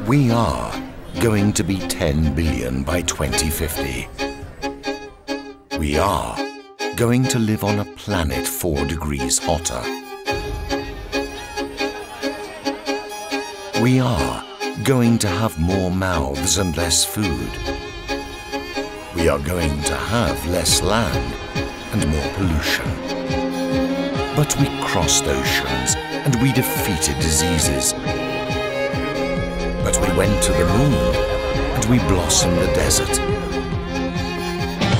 We are going to be 10 billion by 2050. We are going to live on a planet 4 degrees hotter. We are going to have more mouths and less food. We are going to have less land and more pollution. But we crossed oceans and we defeated diseases. But we went to the moon and we blossomed the desert.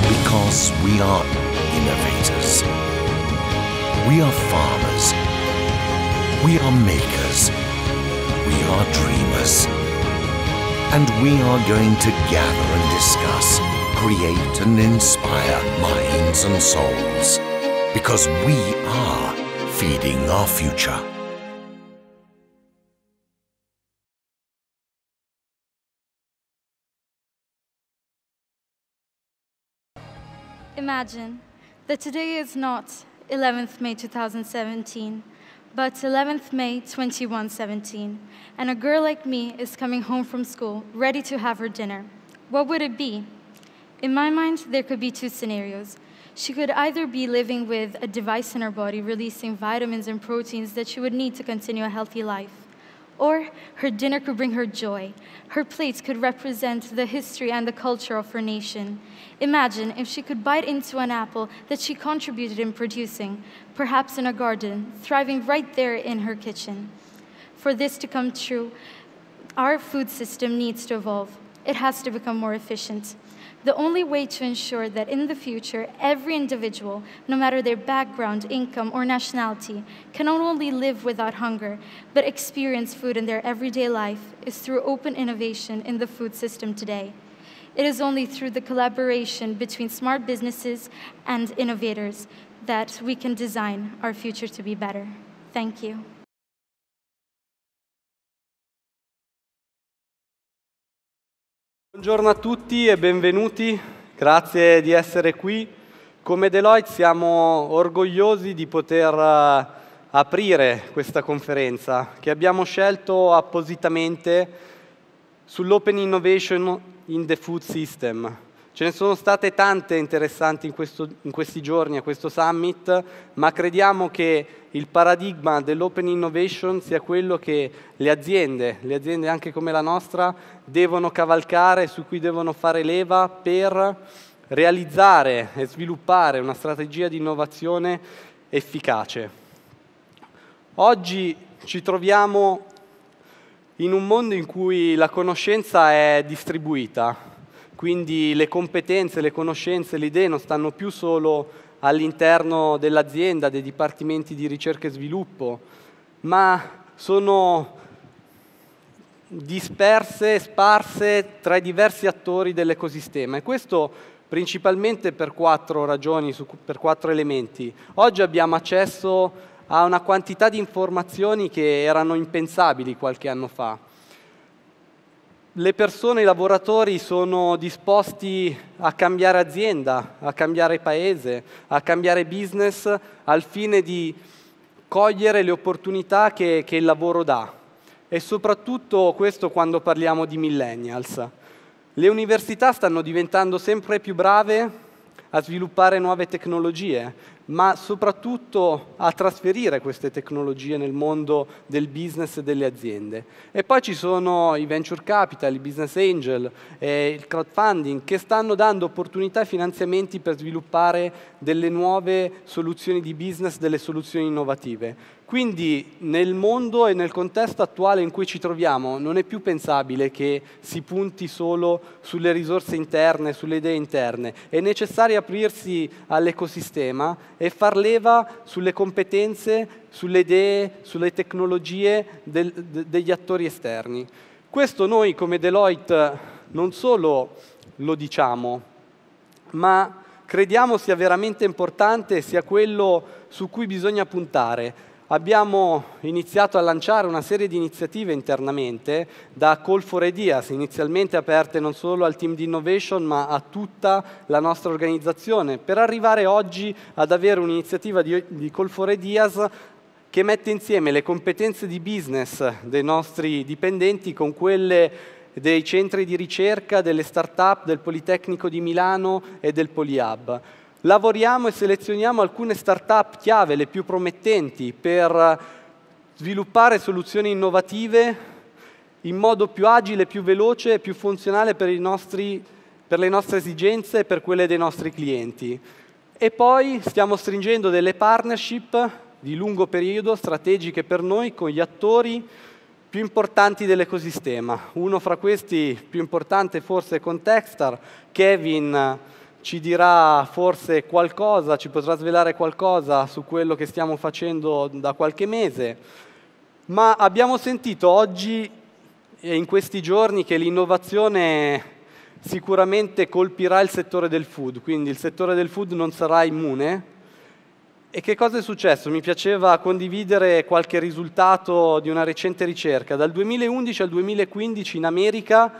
Because we are innovators. We are farmers. We are makers. We are dreamers. And we are going to gather and discuss, create and inspire minds and souls. Because we are feeding our future. Imagine that today is not 11th May 2017, but 11th May 2117, and a girl like me is coming home from school, ready to have her dinner. What would it be? In my mind, there could be two scenarios. She could either be living with a device in her body releasing vitamins and proteins that she would need to continue a healthy life. Or her dinner could bring her joy. Her plates could represent the history and the culture of her nation. Imagine if she could bite into an apple that she contributed in producing, perhaps in a garden, thriving right there in her kitchen. For this to come true, our food system needs to evolve. It has to become more efficient. The only way to ensure that in the future, every individual, no matter their background, income, or nationality, can not only live without hunger, but experience food in their everyday life is through open innovation in the food system today. It is only through the collaboration between smart businesses and innovators that we can design our future to be better. Thank you. Buongiorno a tutti e benvenuti, grazie di essere qui. Come Deloitte siamo orgogliosi di poter aprire questa conferenza che abbiamo scelto appositamente sull'Open Innovation in the Food System. Ce ne sono state tante interessanti in questi giorni a questo summit, ma crediamo che il paradigma dell'Open Innovation sia quello che le aziende anche come la nostra, devono cavalcare, su cui devono fare leva per realizzare e sviluppare una strategia di innovazione efficace. Oggi ci troviamo in un mondo in cui la conoscenza è distribuita. Quindi le competenze, le conoscenze, le idee non stanno più solo all'interno dell'azienda, dei dipartimenti di ricerca e sviluppo, ma sono disperse, sparse tra i diversi attori dell'ecosistema. E questo principalmente per 4 ragioni, per 4 elementi. Oggi abbiamo accesso a una quantità di informazioni che erano impensabili qualche anno fa. Le persone, i lavoratori sono disposti a cambiare azienda, a cambiare paese, a cambiare business al fine di cogliere le opportunità che il lavoro dà. E soprattutto questo quando parliamo di millennials. Le università stanno diventando sempre più brave a sviluppare nuove tecnologie, ma soprattutto a trasferire queste tecnologie nel mondo del business e delle aziende. E poi ci sono i venture capital, i business angel, il crowdfunding, che stanno dando opportunità e finanziamenti per sviluppare delle nuove soluzioni di business, delle soluzioni innovative. Quindi nel mondo e nel contesto attuale in cui ci troviamo non è più pensabile che si punti solo sulle risorse interne, sulle idee interne. È necessario aprirsi all'ecosistema e far leva sulle competenze, sulle idee, sulle tecnologie degli attori esterni. Questo noi come Deloitte non solo lo diciamo, ma crediamo sia veramente importante e sia quello su cui bisogna puntare. Abbiamo iniziato a lanciare una serie di iniziative internamente, da Call for Ideas, inizialmente aperte non solo al team di innovation ma a tutta la nostra organizzazione, per arrivare oggi ad avere un'iniziativa di Call for Ideas che mette insieme le competenze di business dei nostri dipendenti con quelle dei centri di ricerca, delle start-up, del Politecnico di Milano e del PoliHub. Lavoriamo e selezioniamo alcune start-up chiave, le più promettenti, per sviluppare soluzioni innovative in modo più agile, più veloce e più funzionale per le nostre esigenze e per quelle dei nostri clienti. E poi stiamo stringendo delle partnership di lungo periodo, strategiche per noi, con gli attori più importanti dell'ecosistema. Uno fra questi più importante forse è con Techstar. Kevin ci dirà forse qualcosa, ci potrà svelare qualcosa su quello che stiamo facendo da qualche mese. Ma abbiamo sentito oggi e in questi giorni che l'innovazione sicuramente colpirà il settore del food, quindi il settore del food non sarà immune. E che cosa è successo? Mi piaceva condividere qualche risultato di una recente ricerca. Dal 2011 al 2015 in America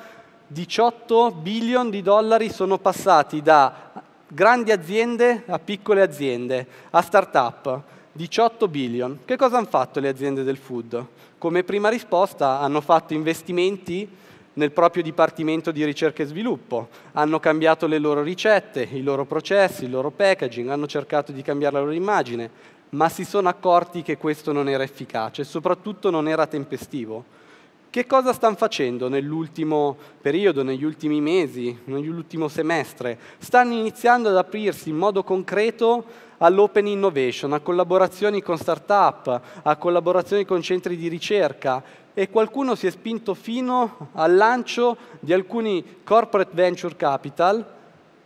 18 billion di dollari sono passati da grandi aziende a piccole aziende, a start-up. 18 billion. Che cosa hanno fatto le aziende del food? Come prima risposta hanno fatto investimenti nel proprio dipartimento di ricerca e sviluppo, hanno cambiato le loro ricette, i loro processi, il loro packaging, hanno cercato di cambiare la loro immagine, ma si sono accorti che questo non era efficace e soprattutto non era tempestivo. Che cosa stanno facendo nell'ultimo periodo, negli ultimi mesi, nell'ultimo semestre? Stanno iniziando ad aprirsi in modo concreto all'open innovation, a collaborazioni con start-up, a collaborazioni con centri di ricerca, e qualcuno si è spinto fino al lancio di alcuni corporate venture capital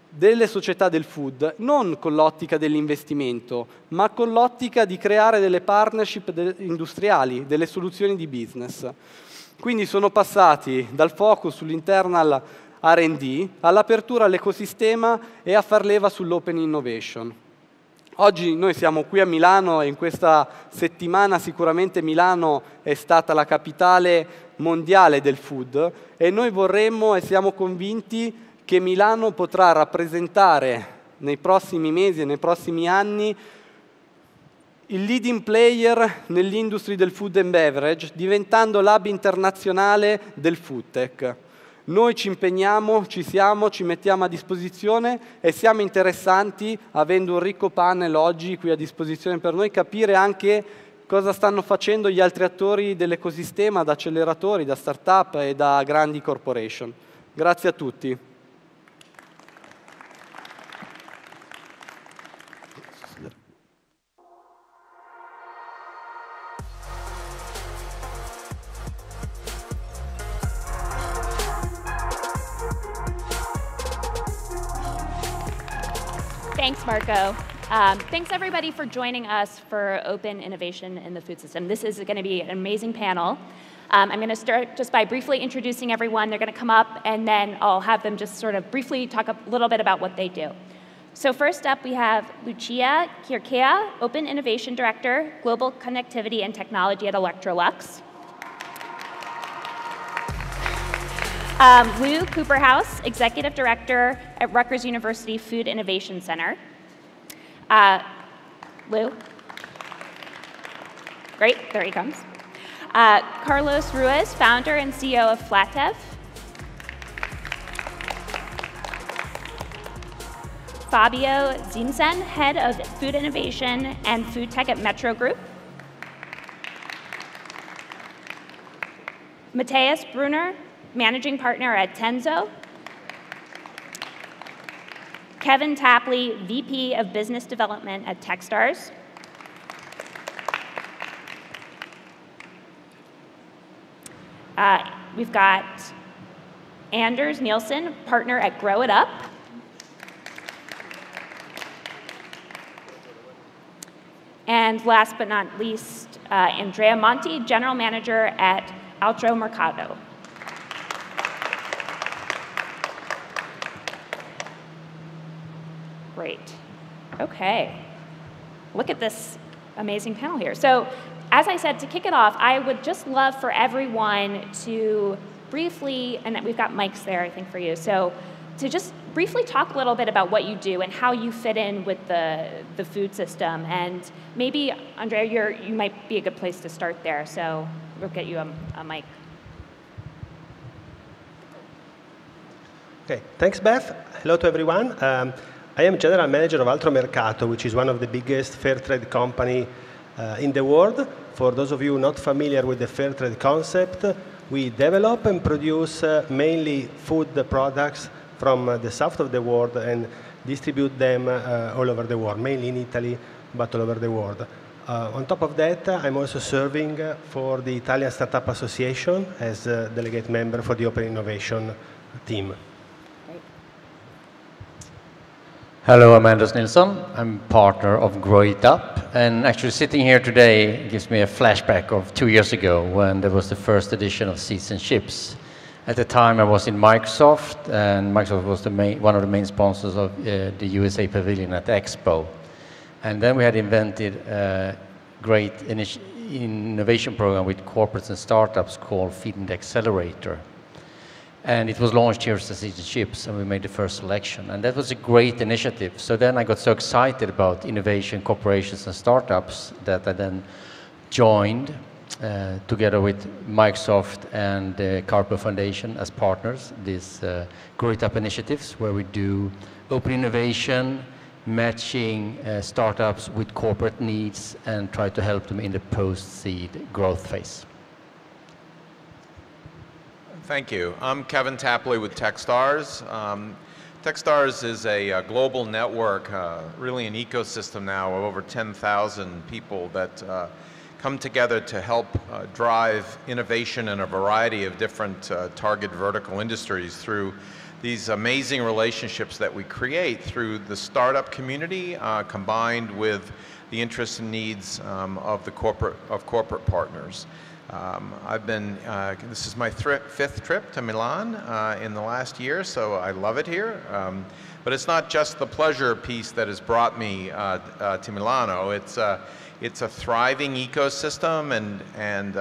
delle società del food, non con l'ottica dell'investimento, ma con l'ottica di creare delle partnership industriali, delle soluzioni di business. Quindi sono passati dal focus sull'internal R&D all'apertura all'ecosistema e a far leva sull'open innovation. Oggi noi siamo qui a Milano e in questa settimana sicuramente Milano è stata la capitale mondiale del food e noi vorremmo e siamo convinti che Milano potrà rappresentare nei prossimi mesi e nei prossimi anni il leading player nell'industria del food and beverage, diventando l'hub internazionale del food tech. Noi ci impegniamo, ci siamo, ci mettiamo a disposizione e siamo interessanti, avendo un ricco panel oggi qui a disposizione per noi, capire anche cosa stanno facendo gli altri attori dell'ecosistema, da acceleratori, da start-up e da grandi corporation. Grazie a tutti. Thanks, Marco. Thanks, everybody, for joining us for Open Innovation in the Food System. This is going to be an amazing panel. I'm going to start just by briefly introducing everyone. They're going to come up, and then I'll have them just sort of briefly talk a little bit about what they do. So first up, we have Lucia Kirkea, Open Innovation Director, Global Connectivity and Technology at Electrolux. Lou Cooperhouse, Executive Director at Rutgers University Food Innovation Center. Lou? Great, there he comes. Carlos Ruiz, Founder and CEO of Flatev. Fabio Zinsen, Head of Food Innovation and Food Tech at Metro Group. Matthias Brunner, Managing Partner at Tenzo. Kevin Tapley, VP of Business Development at Techstars. We've got Anders Nielsen, Partner at Grow It Up. And last but not least, Andrea Monti, General Manager at Altro Mercado. Great. Okay. Look at this amazing panel here. So, as I said, to kick it off, I would just love for everyone to briefly, and we've got mics there, I think, for you, so to just briefly talk a little bit about what you do and how you fit in with the food system. And maybe, Andrea, you might be a good place to start there. So we'll get you a mic. Okay, thanks, Beth. Hello to everyone. I am General Manager of Altro Mercato, which is one of the biggest fair trade company in the world. For those of you not familiar with the fair trade concept, we develop and produce mainly food products from the south of the world and distribute them all over the world, mainly in Italy, but all over the world. On top of that, I'm also serving for the Italian Startup Association as a delegate member for the Open Innovation team. Hello, I'm Anders Nilsson. I'm partner of Grow It Up, and actually sitting here today gives me a flashback of 2 years ago when there was the first edition of Seeds and Chips. At the time I was in Microsoft, and Microsoft was one of the main sponsors of the USA Pavilion at the Expo. And then we had invented a great innovation program with corporates and startups called Feed and Accelerator. And it was launched here as Seeds and Chips, and we made the first selection. And that was a great initiative. So then I got so excited about innovation, corporations, and startups that I then joined together with Microsoft and the Carpo Foundation as partners, these Grow It Up initiatives, where we do open innovation, matching startups with corporate needs, and try to help them in the post-seed growth phase. Thank you. I'm Kevin Tapley with Techstars. Techstars is a global network, really an ecosystem now of over 10,000 people that come together to help drive innovation in a variety of different target vertical industries through these amazing relationships that we create through the startup community combined with the interests and needs of corporate partners. This is my fifth trip to Milan in the last year, so I love it here. But it's not just the pleasure piece that has brought me to Milano. It's a thriving ecosystem and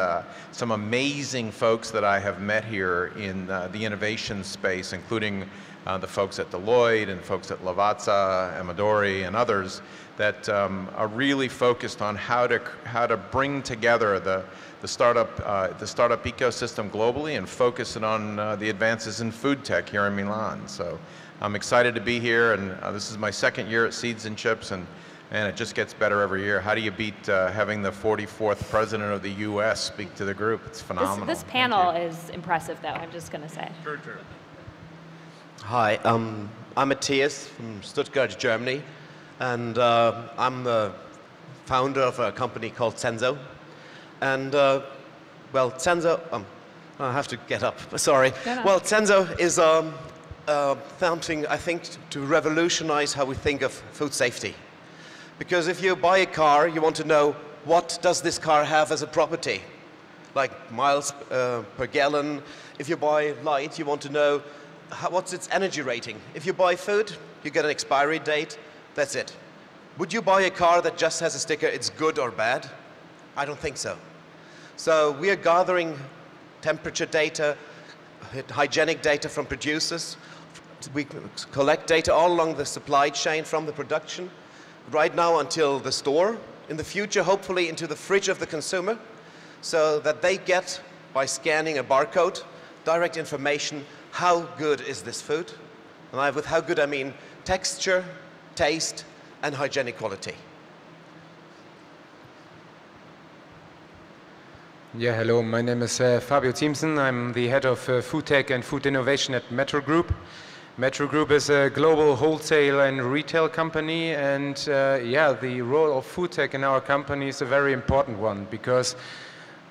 some amazing folks that I have met here in the innovation space, including the folks at Deloitte and folks at Lavazza, Amadori, and others that are really focused on how to bring together the startup ecosystem globally and focus it on the advances in food tech here in Milan. So I'm excited to be here, and this is my second year at Seeds and Chips, and it just gets better every year. How do you beat having the 44th president of the U.S. speak to the group? It's phenomenal. This panel is impressive, though, I'm just going to say. True. Hi, I'm Matthias from Stuttgart, Germany, and I'm the founder of a company called Censo. And, well, Censo, I have to get up, sorry. No. Well, Censo is something, I think, to revolutionize how we think of food safety. Because if you buy a car, you want to know, what does this car have as a property? Like miles per gallon. If you buy light, you want to know, what's its energy rating? If you buy food, you get an expiry date, that's it. Would you buy a car that just has a sticker, it's good or bad? I don't think so. So we are gathering temperature data, hygienic data from producers. We collect data all along the supply chain from the production, right now until the store. In the future, hopefully into the fridge of the consumer, so that they get, by scanning a barcode, direct information, how good is this food? And with how good I mean texture, taste, and hygienic quality. Yeah, hello, my name is Fabio Thiemsen. I'm the head of food tech and food innovation at Metro Group. Metro Group is a global wholesale and retail company, and yeah, the role of food tech in our company is a very important one, because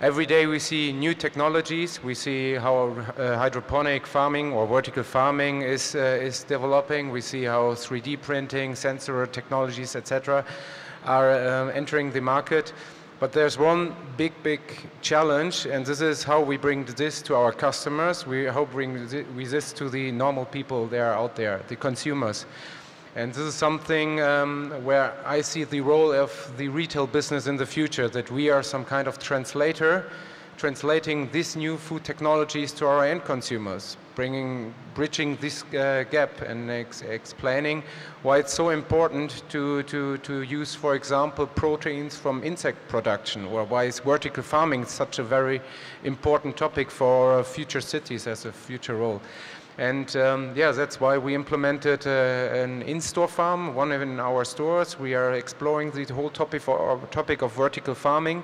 every day we see new technologies. We see how hydroponic farming or vertical farming is developing. We see how 3D printing, sensor technologies, etc., are entering the market. But there's one big challenge, and this is how we bring this to our customers. How bring this to the normal people that are out there, the consumers. And this is something where I see the role of the retail business in the future, that we are some kind of translator translating these new food technologies to our end consumers, bridging this gap and explaining why it's so important to use, for example, proteins from insect production, or why is vertical farming such a very important topic for future cities as a future role. And yeah, that's why we implemented an in-store farm, one in our stores. We are exploring the whole topic of vertical farming.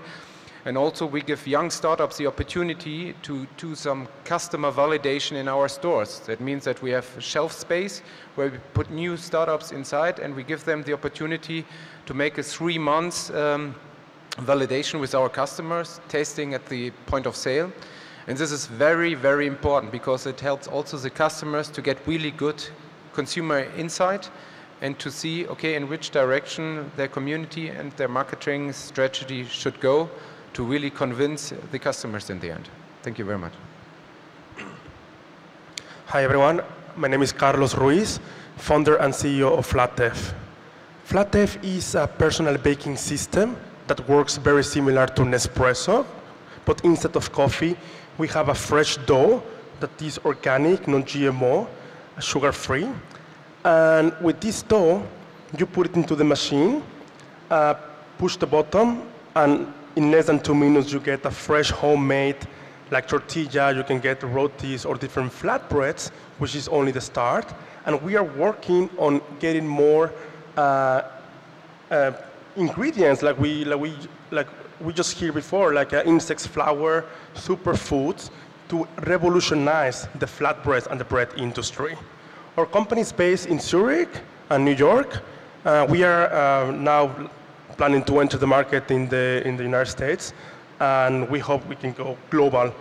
And also we give young startups the opportunity to do some customer validation in our stores. That means that we have shelf space where we put new startups inside, and we give them the opportunity to make a 3 months validation with our customers, tasting at the point of sale. And this is very, very important because it helps also the customers to get really good consumer insight and to see, okay, in which direction their community and their marketing strategy should go to really convince the customers in the end. Thank you very much. Hi everyone, my name is Carlos Ruiz, founder and CEO of FlatTef. FlatTef is a personal baking system that works very similar to Nespresso, but instead of coffee, we have a fresh dough that is organic, non-GMO, sugar-free. And with this dough, you put it into the machine, push the button, and in less than 2 minutes, you get a fresh homemade, like tortilla, you can get rotis or different flatbreads, which is only the start. And we are working on getting more ingredients, like we just heard before, like insects, flour, superfoods, to revolutionize the flatbreads and the bread industry. Our company is based in Zurich and New York. We are now planning to enter the market in the United States, and we hope we can go global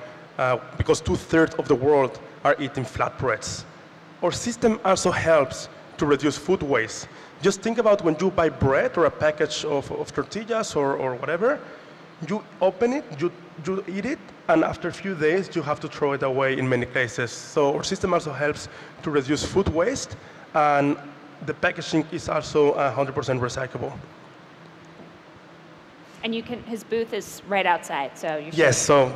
because 2/3 of the world are eating flatbreads. Our system also helps to reduce food waste. Just think about when you buy bread or a package of tortillas or whatever, you open it, you eat it, and after a few days, you have to throw it away in many cases. So our system also helps to reduce food waste, and the packaging is also 100% recyclable. And his booth is right outside, so you should. Yes, so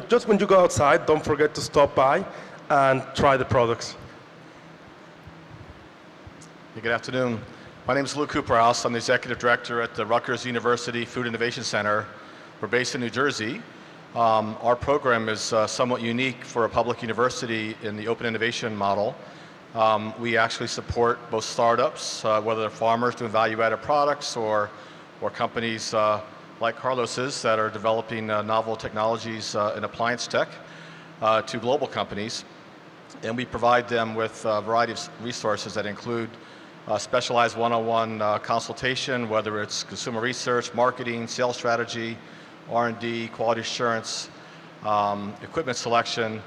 just when you go outside, don't forget to stop by and try the products. Hey, good afternoon. My name is Lou Cooperhouse. I'm the executive director at the Rutgers University Food Innovation Center. We're based in New Jersey. Our program is somewhat unique for a public university in the open innovation model. We actually support both startups, whether they're farmers doing value-added products or companies like Carlos's that are developing novel technologies in appliance tech, to global companies. And we provide them with a variety of resources that include specialized one-on-one consultation, whether it's consumer research, marketing, sales strategy, R&D, quality assurance, equipment selection.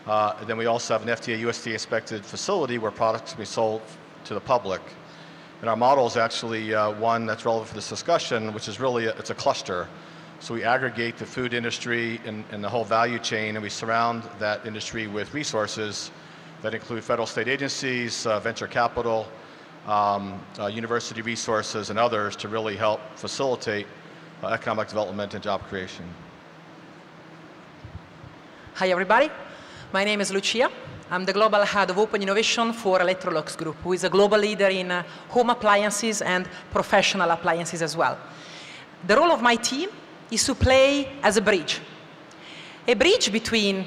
And then we also have an FDA, USDA inspected facility where products can be sold to the public. And our model is actually one that's relevant for this discussion, which is really, it's a cluster. So we aggregate the food industry and the whole value chain, and we surround that industry with resources that include federal state agencies, venture capital, university resources, and others to really help facilitate economic development and job creation. Hi everybody, my name is Lucia. I'm the global head of open innovation for Electrolux Group, who is a global leader in home appliances and professional appliances as well. The role of my team is to play as a bridge between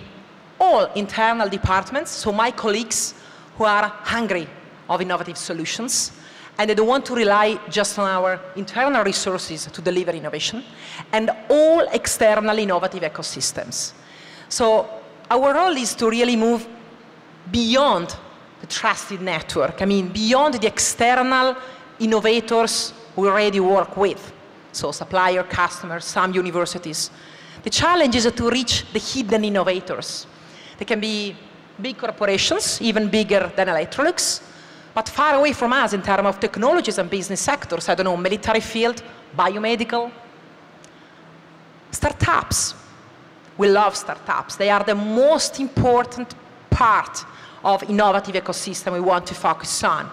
all internal departments, so my colleagues who are hungry of innovative solutions, and they don't want to rely just on our internal resources to deliver innovation, and all external innovative ecosystems. So our role is to really move beyond the trusted network, beyond the external innovators we already work with, so supplier, customers, some universities. The challenge is to reach the hidden innovators. They can be big corporations, even bigger than Electrolux, but far away from us in terms of technologies and business sectors. I don't know, military field, biomedical. Startups. We love startups. They are the most important part of innovative ecosystem we want to focus on.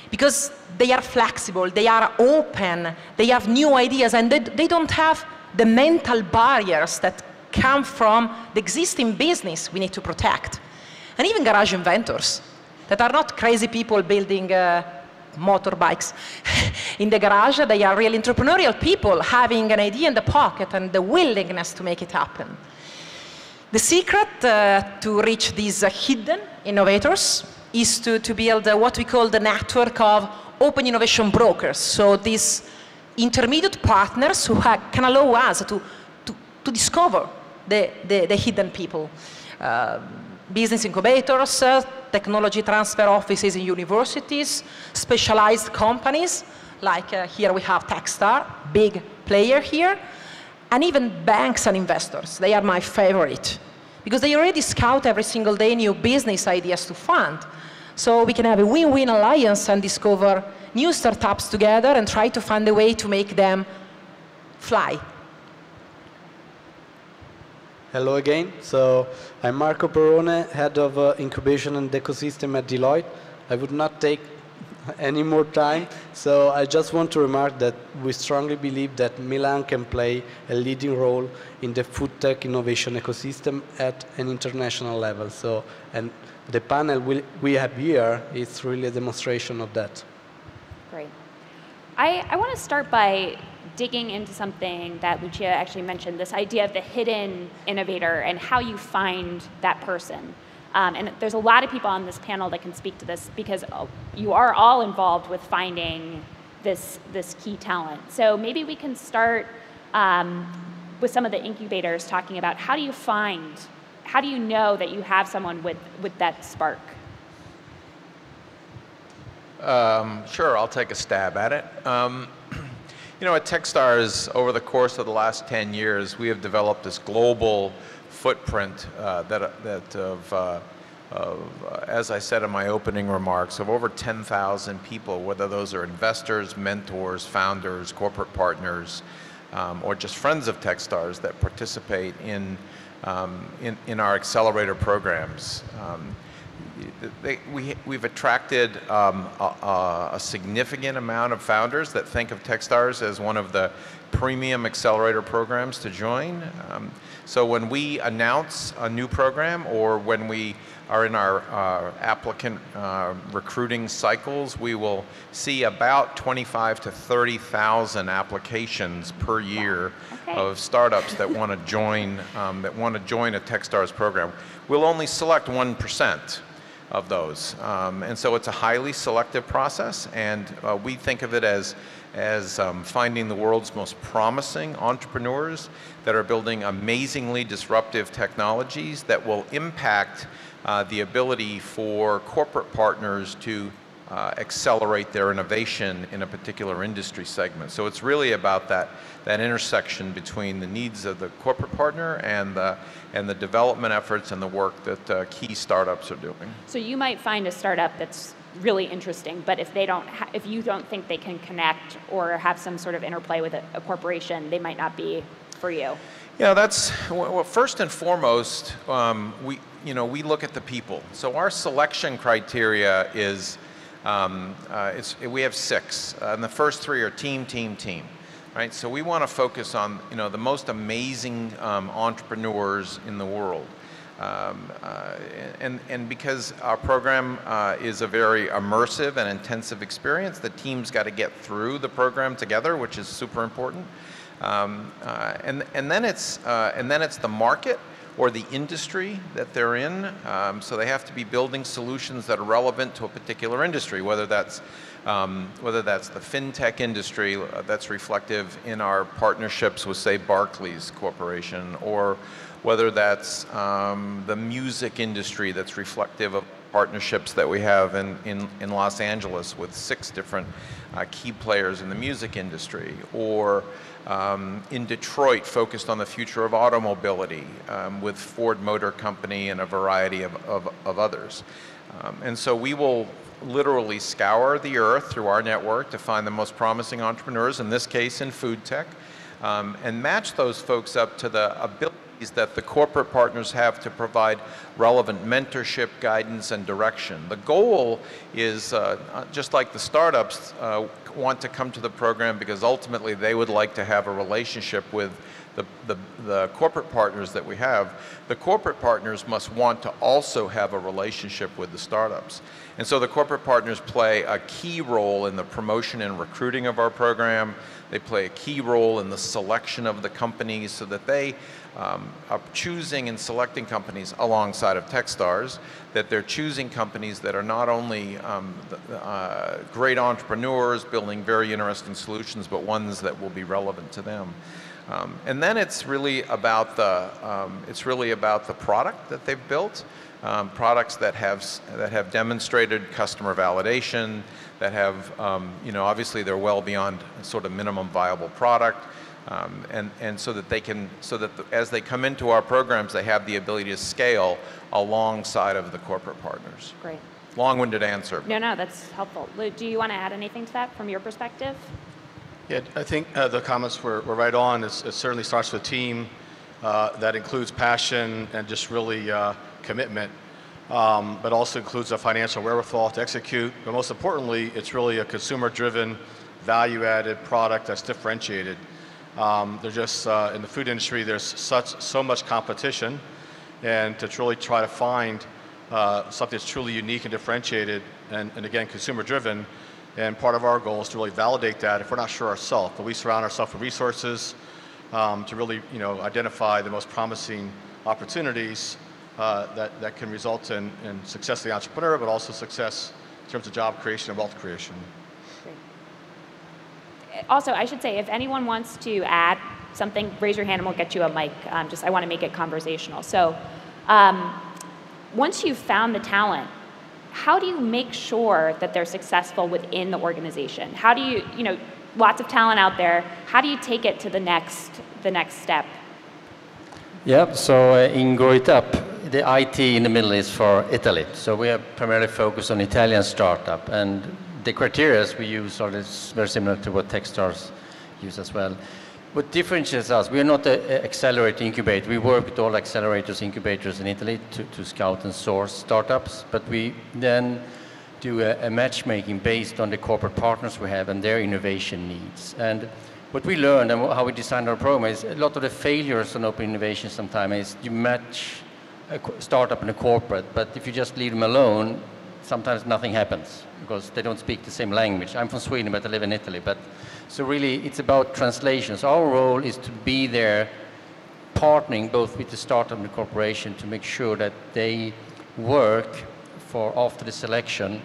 Because they are flexible, they are open, they have new ideas, and they don't have the mental barriers that come from the existing business we need to protect. And even garage inventors that are not crazy people building motorbikes in the garage. They are real entrepreneurial people having an idea in the pocket and the willingness to make it happen. The secret to reach these hidden innovators is to build what we call the network of open innovation brokers. So these intermediate partners who can allow us to discover the hidden people. Business incubators, technology transfer offices in universities, specialized companies, like here we have Techstar, big player here, and even banks and investors. They are my favorite, because they already scout every single day new business ideas to fund. So we can have a win-win alliance and discover new startups together and try to find a way to make them fly. Hello again. So I'm Marco Perrone, head of incubation and ecosystem at Deloitte. I would not take any more time, so I just want to remark that we strongly believe that Milan can play a leading role in the food tech innovation ecosystem at an international level. So, and the panel we have here is really a demonstration of that. Great. I want to start by digging into something that Lucia actually mentioned, this idea of the hidden innovator and how you find that person. And there's a lot of people on this panel that can speak to this because you are all involved with finding this key talent. So maybe we can start with some of the incubators talking about how do you know that you have someone with that spark? Sure, I'll take a stab at it. You know, at Techstars, over the course of the last 10 years, we have developed this global footprint as I said in my opening remarks, of over 10,000 people, whether those are investors, mentors, founders, corporate partners, or just friends of Techstars that participate in our accelerator programs. We've attracted a significant amount of founders that think of Techstars as one of the premium accelerator programs to join. So when we announce a new program or when we are in our applicant recruiting cycles, we will see about 25 to 30,000 applications per year of startups that want to join a Techstars program. We'll only select 1% of those, and so it's a highly selective process, and we think of it as finding the world's most promising entrepreneurs that are building amazingly disruptive technologies that will impact the ability for corporate partners to accelerate their innovation in a particular industry segment. So it's really about that intersection between the needs of the corporate partner and the development efforts and the work that key startups are doing. So you might find a startup that's really interesting, but if you don't think they can connect or have some sort of interplay with a corporation, they might not be for you. Yeah, well, first and foremost, we look at the people. So our selection criteria is we have 6, and the first 3 are team. Right? So we want to focus on the most amazing entrepreneurs in the world. And because our program is a very immersive and intensive experience, the team's got to get through the program together, which is super important. And then it's the market or the industry that they're in. So they have to be building solutions that are relevant to a particular industry, whether that's the fintech industry that's reflective in our partnerships with, say, Barclays Corporation, or whether that's the music industry that's reflective of partnerships that we have in Los Angeles with 6 different key players in the music industry, or in Detroit focused on the future of automobility with Ford Motor Company and a variety of others. And so we will literally scour the earth through our network to find the most promising entrepreneurs, in this case in food tech, and match those folks up to the abilities that the corporate partners have to provide relevant mentorship, guidance, and direction. The goal is, just like the startups, want to come to the program because ultimately they would like to have a relationship with the corporate partners that we have. The corporate partners must want to also have a relationship with the startups. And so the corporate partners play a key role in the promotion and recruiting of our program. They play a key role in the selection of the companies so that they are choosing and selecting companies alongside of Techstars, that they're choosing companies that are not only great entrepreneurs building very interesting solutions, but ones that will be relevant to them. And then it's really about the product that they've built, products that have demonstrated customer validation, that have obviously they're well beyond sort of minimum viable product, and so that as they come into our programs, they have the ability to scale alongside of the corporate partners. Great. Long-winded answer. No, that's helpful. Lou, do you want to add anything to that from your perspective? Yeah, I think the comments were right on. It certainly starts with a team that includes passion and just really commitment, but also includes a financial wherewithal to execute. But most importantly, it's really a consumer-driven, value-added product that's differentiated. There's just, in the food industry, there's so much competition, and to really try to find something that's truly unique and differentiated, and again, consumer-driven. And part of our goal is to really validate that if we're not sure ourselves, but we surround ourselves with resources to really identify the most promising opportunities that can result in success of the entrepreneur, but also success in terms of job creation and wealth creation. Great. Also, I should say, if anyone wants to add something, raise your hand and we'll get you a mic. I want to make it conversational. So once you've found the talent, how do you make sure that they're successful within the organization? How do you, lots of talent out there, how do you take it to the next step? Yeah, so in Deloitte Up, the IT in the middle is for Italy. So we are primarily focused on Italian startup, and the criteria we use are very similar to what Techstars use as well. What differentiates us, we are not an accelerator incubator. We work with all accelerators, incubators in Italy to scout and source startups, but we then do a matchmaking based on the corporate partners we have and their innovation needs. And what we learned and how we designed our program is a lot of the failures on open innovation sometimes is you match a startup and a corporate, but if you just leave them alone, sometimes nothing happens because they don't speak the same language. I'm from Sweden, but I live in Italy. So really, it's about translation. So our role is to be there, partnering both with the startup and the corporation to make sure that they work after the selection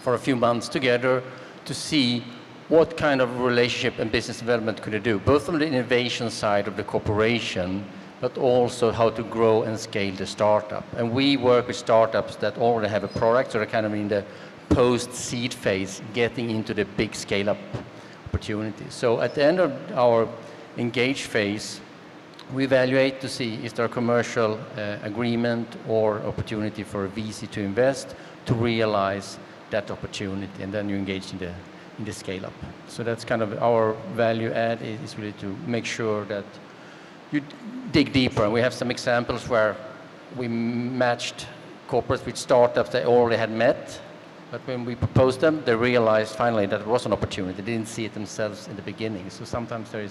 for a few months together to see what kind of relationship and business development could they do, both on the innovation side of the corporation, but also how to grow and scale the startup. And we work with startups that already have a product, so they're kind of in the post-seed phase, getting into the big scale-up opportunities. So at the end of our engage phase, we evaluate to see is there a commercial agreement or opportunity for a VC to invest to realize that opportunity, and then you engage in the scale-up. So that's kind of our value add is really to make sure that you dig deeper. And we have some examples where we matched corporates with startups they already had met. But when we proposed them, they realized finally that it was an opportunity. They didn't see it themselves in the beginning. So sometimes you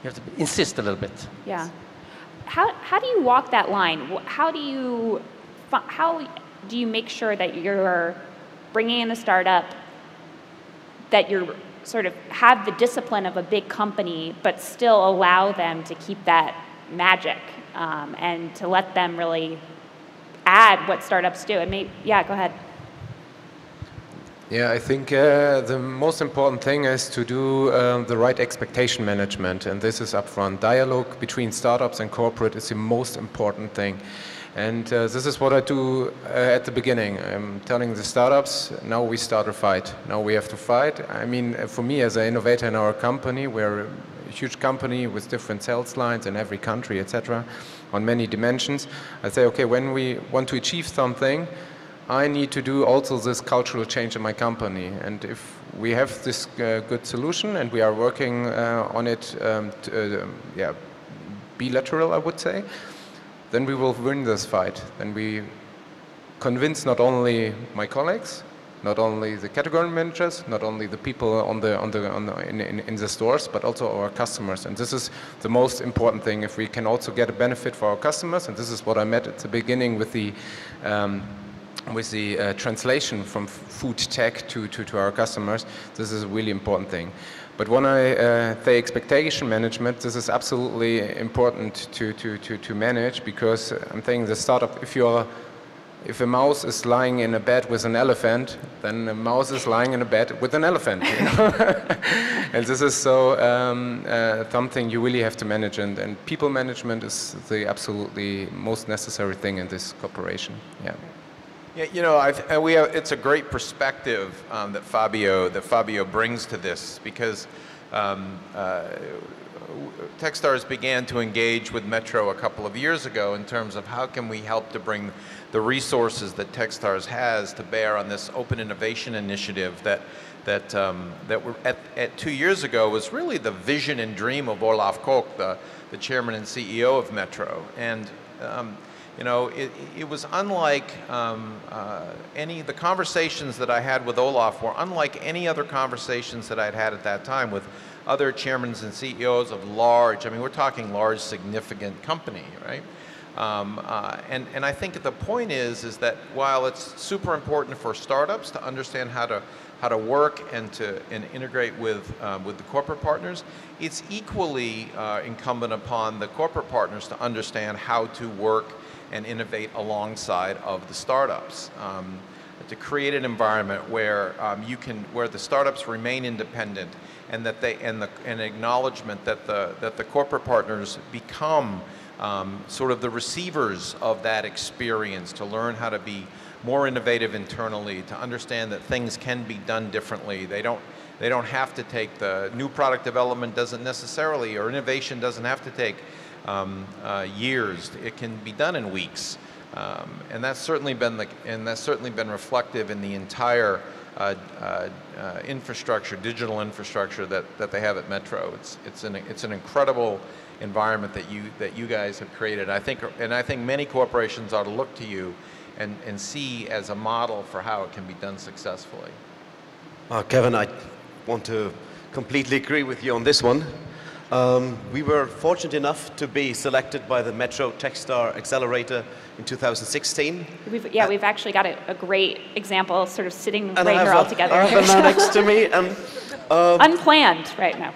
have to insist a little bit. Yeah. How do you walk that line? How do you make sure that you're bringing in a startup, that you're sort of have the discipline of a big company, but still allow them to keep that magic and to let them really add what startups do? And go ahead. Yeah, I think the most important thing is to do the right expectation management, and this is upfront. Dialogue between startups and corporate is the most important thing. And this is what I do at the beginning. I'm telling the startups, now we start a fight. Now we have to fight. I mean, for me as an innovator in our company, we're a huge company with different sales lines in every country, etc., on many dimensions. I say, okay, when we want to achieve something, I need to do also this cultural change in my company. And if we have this good solution and we are working on it bilateral, I would say, then we will win this fight. Then we convince not only my colleagues, not only the category managers, not only the people in the stores, but also our customers. And this is the most important thing. If we can also get a benefit for our customers, and this is what I meant at the beginning with the translation from food tech to our customers, this is a really important thing. But when I say expectation management, this is absolutely important to manage, because I'm thinking the startup, if a mouse is lying in a bed with an elephant, then a mouse is lying in a bed with an elephant. You know? And this is so something you really have to manage, and people management is the absolutely most necessary thing in this cooperation. Yeah. Yeah, you know, it's a great perspective that Fabio brings to this, because Techstars began to engage with Metro a couple of years ago in terms of how can we help to bring the resources that Techstars has to bear on this open innovation initiative that were at 2 years ago was really the vision and dream of Olaf Koch, the chairman and CEO of Metro. And you know, it was unlike the conversations that I had with Olaf were unlike any other conversations that I'd had at that time with other chairmen and CEOs of large, I mean, we're talking large, significant company, right? And I think the point is that while it's super important for startups to understand how to work and integrate with the corporate partners, it's equally incumbent upon the corporate partners to understand how to work and innovate alongside of the startups, to create an environment where where the startups remain independent, and that an acknowledgement that the corporate partners become sort of the receivers of that experience, to learn how to be more innovative internally, to understand that things can be done differently. They don't have to take the new product development doesn't necessarily, or innovation doesn't have to take years. It can be done in weeks, and that's certainly been reflective in the entire infrastructure, digital infrastructure that they have at Metro. It's an incredible environment that you guys have created. I think many corporations ought to look to you and see as a model for how it can be done successfully. Kevin, I want to completely agree with you on this one. We were fortunate enough to be selected by the Metro Techstar Accelerator in 2016. We've actually got a great example sort of sitting right here all together. I have them next to me. And, unplanned right now.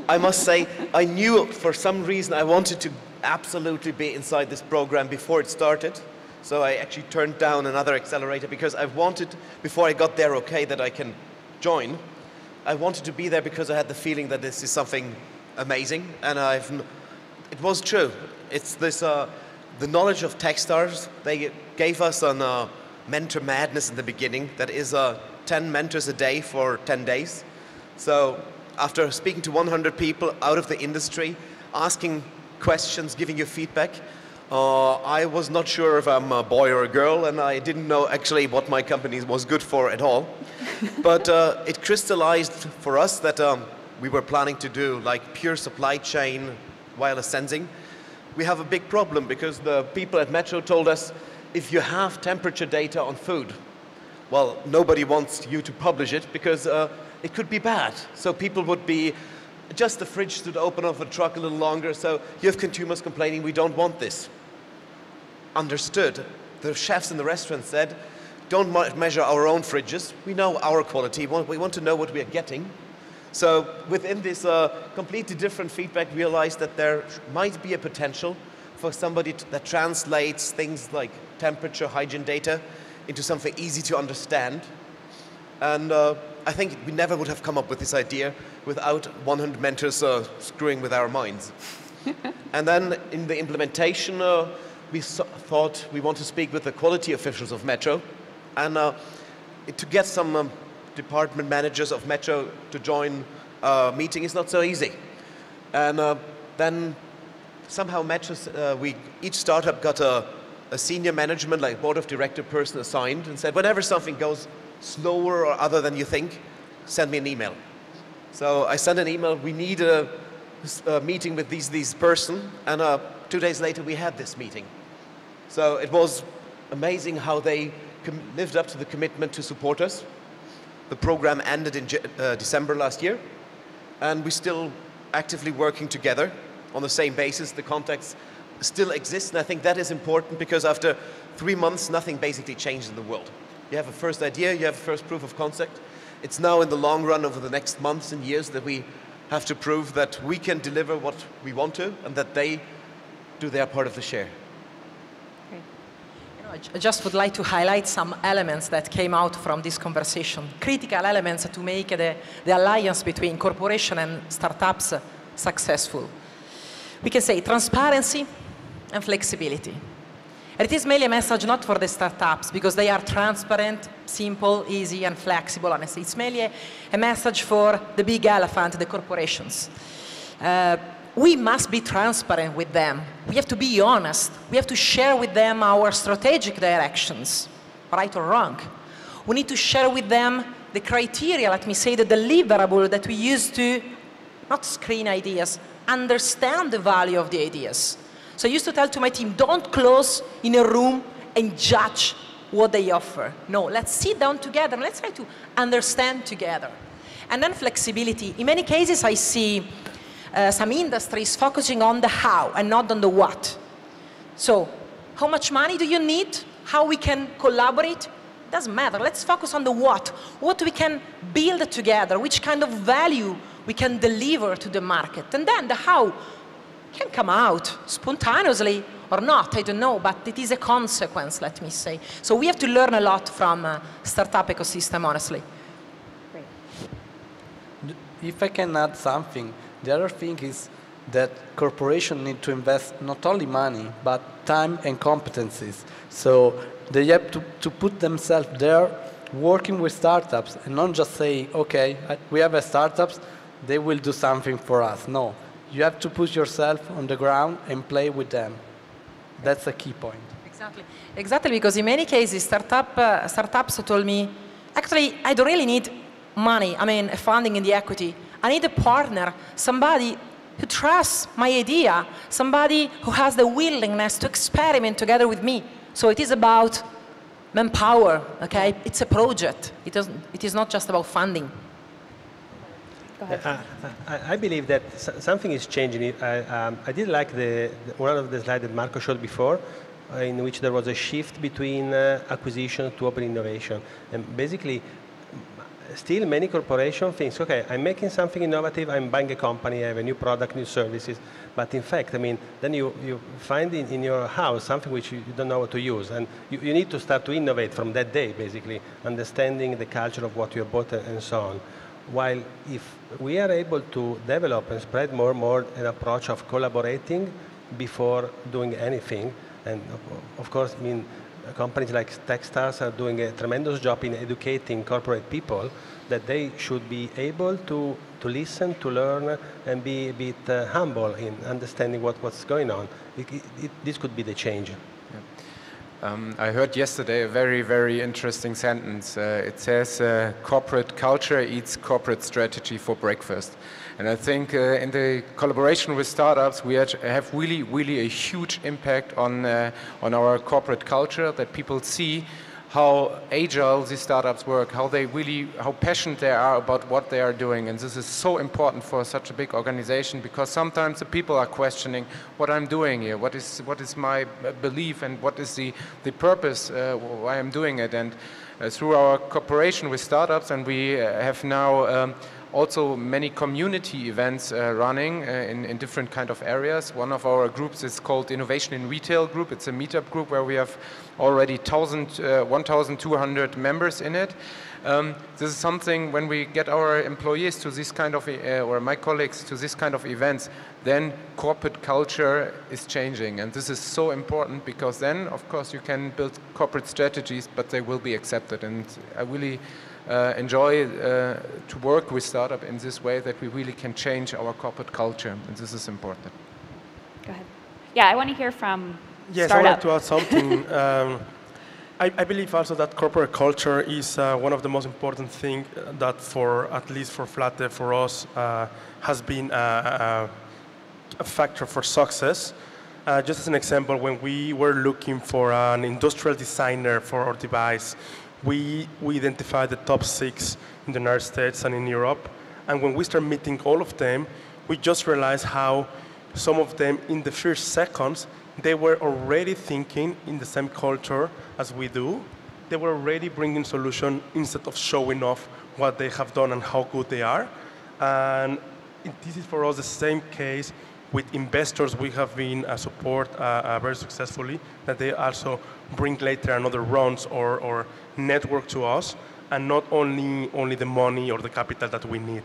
I must say, I knew for some reason I wanted to absolutely be inside this program before it started. So I actually turned down another accelerator because I wanted, before I got there okay that I can join, I wanted to be there because I had the feeling that this is something amazing, and it was true. It's this, the knowledge of Techstars. They gave us a mentor madness in the beginning. That is 10 mentors a day for 10 days. So after speaking to 100 people out of the industry, asking questions, giving you feedback, I was not sure if I'm a boy or a girl, and I didn't know actually what my company was good for at all. But it crystallized for us that we were planning to do like pure supply chain wireless sensing. We have a big problem because the people at Metro told us, if you have temperature data on food, well, nobody wants you to publish it because it could be bad. So people would be, just the fridge stood open of a truck a little longer, so you have consumers complaining, we don't want this. Understood. The chefs in the restaurant said, don't measure our own fridges. We know our quality. We want to know what we are getting. So within this completely different feedback, realized that there might be a potential for somebody that translates things like temperature, hygiene data into something easy to understand. And I think we never would have come up with this idea without 100 mentors screwing with our minds. And then in the implementation, we thought we want to speak with the quality officials of Metro, and to get some department managers of Metro to join a meeting is not so easy. And then somehow Metro, each startup got a senior management, like board of director person assigned, and said, whenever something goes slower or other than you think, send me an email. So I sent an email, we need a meeting with these person, and 2 days later we had this meeting. So it was amazing how they lived up to the commitment to support us. The program ended in December last year, and we're still actively working together on the same basis. The context still exists, and I think that is important because after 3 months, nothing basically changed in the world. You have a first idea, you have a first proof of concept. It's now in the long run, over the next months and years, that we have to prove that we can deliver what we want to and that they do their part of the share. I just would like to highlight some elements that came out from this conversation, critical elements to make the alliance between corporation and startups successful. We can say transparency and flexibility. And it is mainly a message not for the startups, because they are transparent, simple, easy, and flexible, honestly. It's mainly a message for the big elephant, the corporations. We must be transparent with them. We have to be honest. We have to share with them our strategic directions, right or wrong. We need to share with them the criteria, let me say, the deliverable that we use to not screen ideas, understand the value of the ideas. So I used to tell to my team, don't close in a room and judge what they offer. No, let's sit down together and let's try to understand together. And then flexibility. In many cases, I see some industries focusing on the how and not on the what. So how much money do you need? How we can collaborate? Doesn't matter. Let's focus on the what we can build together, which kind of value we can deliver to the market. And then the how can come out spontaneously or not, I don't know, but it is a consequence, let me say. So we have to learn a lot from startup ecosystem, honestly. Great. If I can add something, the other thing is that corporations need to invest not only money, but time and competencies. So they have to put themselves there working with startups and not just say, okay, we have a startups, they will do something for us. No, you have to put yourself on the ground and play with them. That's a key point. Exactly. Exactly, because in many cases, startups told me, actually, I don't really need money, funding in the equity. I need a partner, somebody who trusts my idea, somebody who has the willingness to experiment together with me. So it is about manpower, okay? It's a project. It is not just about funding. I believe that something is changing. I did like one of the slides that Marco showed before, in which there was a shift between acquisition to open innovation. And basically, still many corporations think, okay, I'm making something innovative, I'm buying a company, I have a new product, new services. But in fact, then you find in your house something which you don't know what to use. And you need to start to innovate from that day, basically, understanding the culture of what you have bought and so on. While if we are able to develop and spread more and more an approach of collaborating before doing anything, and of course, companies like Techstars are doing a tremendous job in educating corporate people that they should be able to listen, to learn, and be a bit humble in understanding what's going on. This could be the change. I heard yesterday a very, very interesting sentence. It says, corporate culture eats corporate strategy for breakfast. And I think in the collaboration with startups, we have really, really a huge impact on our corporate culture, that people see how agile these startups work, how passionate they are about what they are doing. And this is so important for such a big organization, because sometimes the people are questioning what I'm doing here, what is my belief, and what is the purpose why I'm doing it. And through our cooperation with startups, and we have now also many community events running in different kind of areas. One of our groups is called Innovation in Retail Group. It's a meetup group where we have already 1,200 members in it. This is something, when we get our employees to this kind of, or my colleagues to this kind of events, then corporate culture is changing. And this is so important, because then, of course, you can build corporate strategies, but they will be accepted. And I really enjoy to work with startup in this way, that we really can change our corporate culture, and this is important. Go ahead. Yeah, I want to hear from Yes, startup. I wanted to add something. I believe also that corporate culture is one of the most important things that, at least for FlatDev, for us, has been a factor for success. Just as an example, when we were looking for an industrial designer for our device, we identified the top 6 in the United States and in Europe. And when we started meeting all of them, we just realized how some of them, in the first seconds, they were already thinking in the same culture as we do. They were already bringing solution instead of showing off what they have done and how good they are. And this is for us the same case with investors we have been support very successfully, that they also bring later another rounds or network to us, and not only the money or the capital that we need.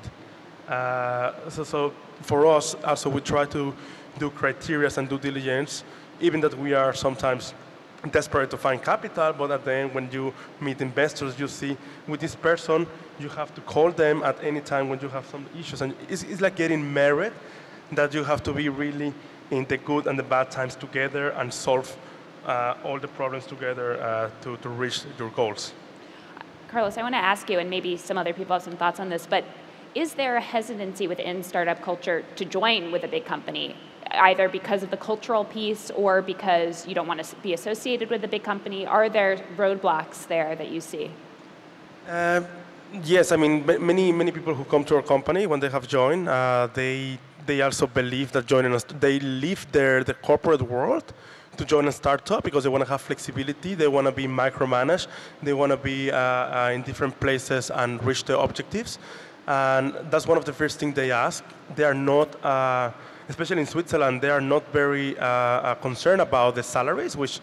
So for us, also we try to do criteria and due diligence, even that we are sometimes desperate to find capital, but at the end, when you meet investors, you see with this person, you have to call them at any time when you have some issues. And it's like getting married, that you have to be really in the good and the bad times together and solve all the problems together to reach your goals. Carlos, I want to ask you, and maybe some other people have some thoughts on this, but is there a hesitancy within startup culture to join with a big company, either because of the cultural piece or because you don't want to be associated with a big company? Are there roadblocks there that you see? Yes, I mean, many people who come to our company, when they have joined, they also believe that joining us, they leave the corporate world to join a startup because they want to have flexibility, they want to be micromanaged, they want to be in different places and reach their objectives. And that's one of the first things they ask. They are not, especially in Switzerland, they are not very concerned about the salaries, which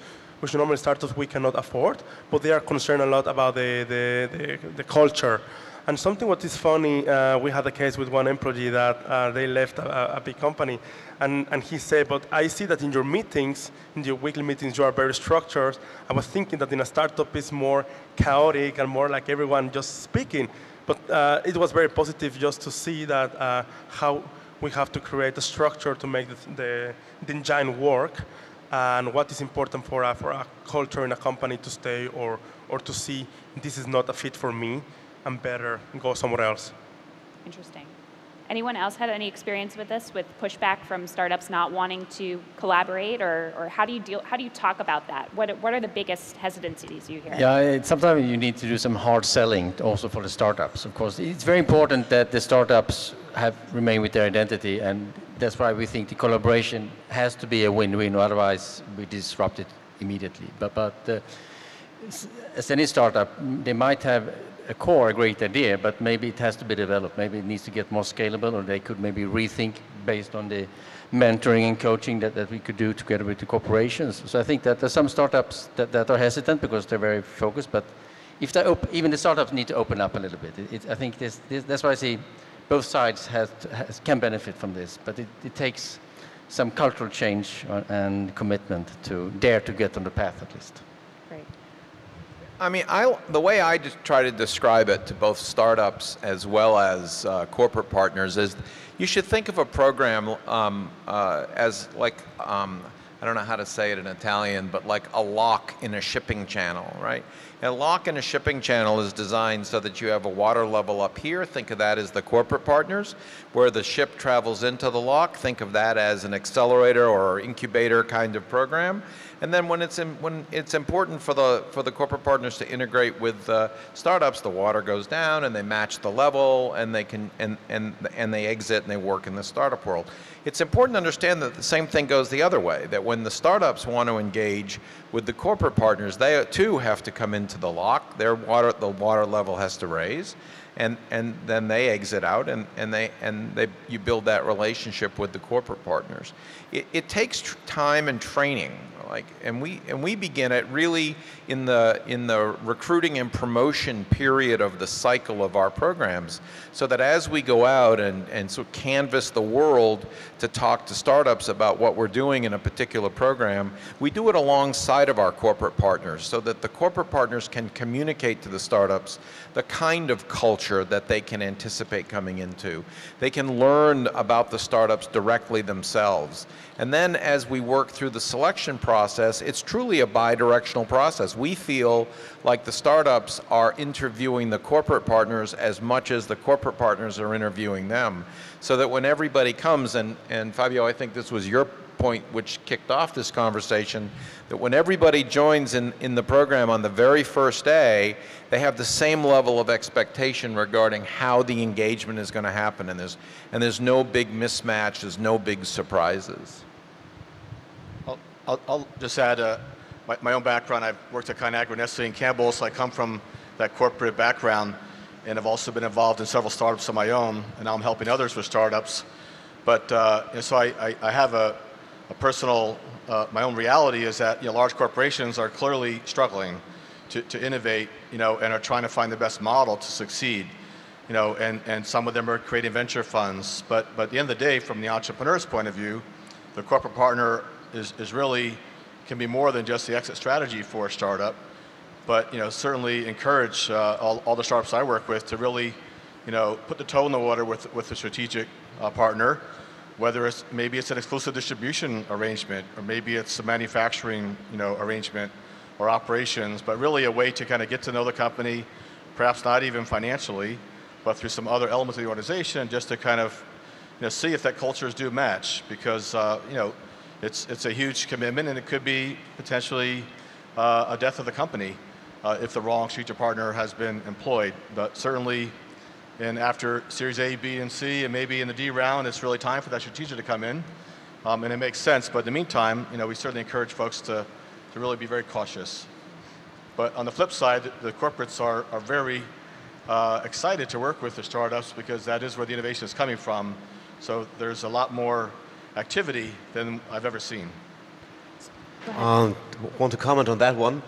normally startups we cannot afford, but they are concerned a lot about the culture. And something what is funny, we had a case with one employee that they left a big company, and he said, but I see that in your meetings, in your weekly meetings, you are very structured. I was thinking that in a startup it's more chaotic and more like everyone just speaking. But it was very positive just to see that how we have to create a structure to make the engine work, and what is important for a culture in a company to stay or to see this is not a fit for me, and better go somewhere else. Interesting. Anyone else had any experience with this, with pushback from startups not wanting to collaborate, or how do you talk about that? What are the biggest hesitancies you hear? Yeah, sometimes you need to do some hard selling also for the startups. Of course, it's very important that the startups remain with their identity, and that's why we think the collaboration has to be a win-win, otherwise we disrupt it immediately. But as any startup, they might have a great idea, but maybe it has to be developed. Maybe it needs to get more scalable, or they could maybe rethink based on the mentoring and coaching that we could do together with the corporations. So I think that there's some startups that are hesitant because they're very focused, but if they even the startups need to open up a little bit. I think that's why I see both sides can benefit from this, but it takes some cultural change and commitment to dare to get on the path at least. Great. I mean, the way I just try to describe it to both startups as well as corporate partners is you should think of a program as like, I don't know how to say it in Italian, but like a lock in a shipping channel, right? A lock in a shipping channel is designed so that you have a water level up here. Think of that as the corporate partners. Where the ship travels into the lock, think of that as an accelerator or incubator kind of program. And then when it's important for the corporate partners to integrate with startups, the water goes down and they match the level, and they can and they exit and they work in the startup world. It's important to understand that the same thing goes the other way, that when the startups want to engage with the corporate partners, they too have to come into the lock. The water level has to raise, and then they exit out, and you build that relationship with the corporate partners. It takes time and training. And we begin it really in the recruiting and promotion period of the cycle of our programs, so that as we go out and sort of canvass the world to talk to startups about what we're doing in a particular program, we do it alongside of our corporate partners, so that the corporate partners can communicate to the startups the kind of culture that they can anticipate coming into. They can learn about the startups directly themselves. And then as we work through the selection process, it's truly a bi-directional process. We feel like the startups are interviewing the corporate partners as much as the corporate partners are interviewing them. So that when everybody comes, and Fabio, I think this was your point which kicked off this conversation, that when everybody joins in the program on the very first day, they have the same level of expectation regarding how the engagement is going to happen, and there's no big mismatch, there's no big surprises. I'll just add my own background. I've worked at Conagra, Nestle, and Campbell, so I come from that corporate background, and I've also been involved in several startups of my own, and now I'm helping others with startups. But so I have a personal, my own reality is that large corporations are clearly struggling to innovate, and are trying to find the best model to succeed, and some of them are creating venture funds. But at the end of the day, from the entrepreneur's point of view, the corporate partner is really can be more than just the exit strategy for a startup, but certainly encourage all the startups I work with to really put the toe in the water with a strategic partner, whether maybe it's an exclusive distribution arrangement, or maybe it's a manufacturing arrangement or operations, but really a way to kind of get to know the company, perhaps not even financially, but through some other elements of the organization, just to kind of see if that cultures do match, because it's a huge commitment, and it could be potentially a death of the company if the wrong strategic partner has been employed. But certainly, and after Series A, B, and C, and maybe in the D round, it's really time for that strategic to come in, and it makes sense. But in the meantime, we certainly encourage folks to really be very cautious. But on the flip side, the corporates are very excited to work with the startups, because that is where the innovation is coming from. So there's a lot more activity than I've ever seen. Want to comment on that one.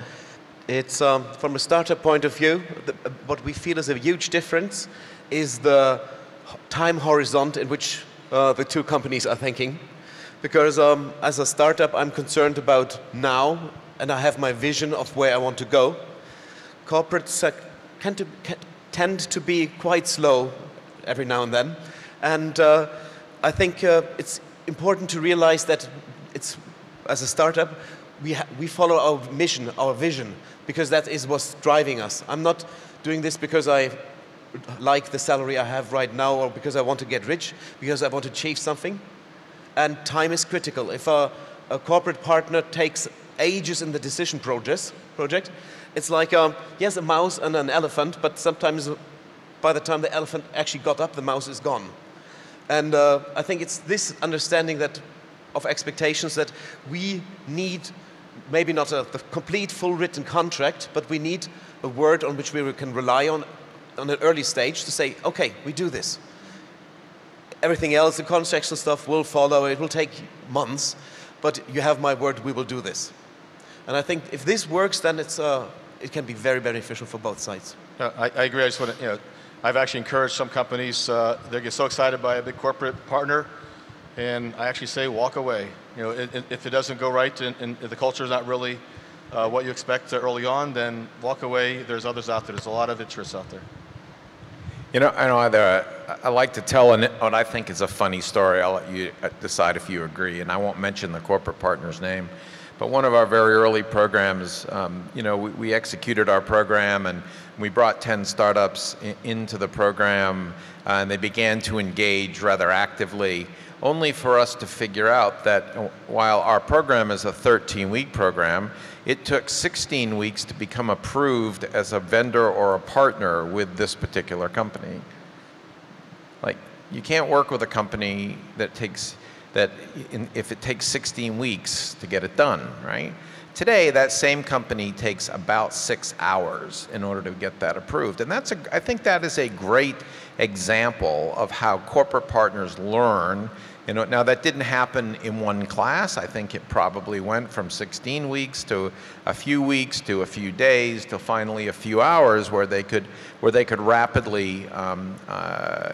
It's from a startup point of view, what we feel is a huge difference is the time horizon in which the two companies are thinking. Because as a startup, I'm concerned about now, and I have my vision of where I want to go. Corporates tend to be quite slow every now and then. And I think it's important to realize that as a startup, we follow our mission, our vision, because that is what's driving us. I'm not doing this because I like the salary I have right now, or because I want to get rich, because I want to achieve something. And time is critical. If a corporate partner takes ages in the decision project, it's like, yes, a mouse and an elephant, but sometimes by the time the elephant actually got up, the mouse is gone. And I think it's this understanding of expectations that we need, maybe not the complete full written contract, but we need a word on which we can rely on an early stage to say, okay, we do this. Everything else, the contextual stuff will follow. It will take months, but you have my word, we will do this. And I think if this works, then it can be very beneficial for both sides. I agree. I just want to, I've actually encouraged some companies, they get so excited by a big corporate partner, and I actually say walk away. If it doesn't go right and if the culture is not really what you expect early on, then walk away. There's others out there. There's a lot of interest out there. I like to tell what I think is a funny story. I'll let you decide if you agree, and I won't mention the corporate partner's name. But one of our very early programs, we executed our program, and we brought 10 startups into the program, and they began to engage rather actively, only for us to figure out that while our program is a 13-week program, it took 16 weeks to become approved as a vendor or a partner with this particular company. Like, you can't work with a company if it takes 16 weeks to get it done, right? Today, that same company takes about 6 hours in order to get that approved. And I think that is a great example of how corporate partners learn. Now, that didn't happen in one class. I think it probably went from 16 weeks to a few weeks to a few days to finally a few hours where they could rapidly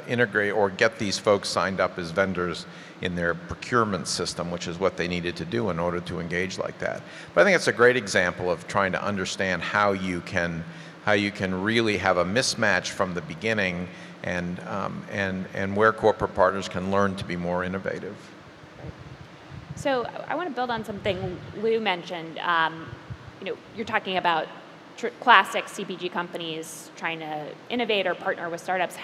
integrate or get these folks signed up as vendors in their procurement system, which is what they needed to do in order to engage like that. But I think it's a great example of trying to understand how you can really have a mismatch from the beginning, and where corporate partners can learn to be more innovative. So I want to build on something Lou mentioned. You're talking about classic CPG companies trying to innovate or partner with startups.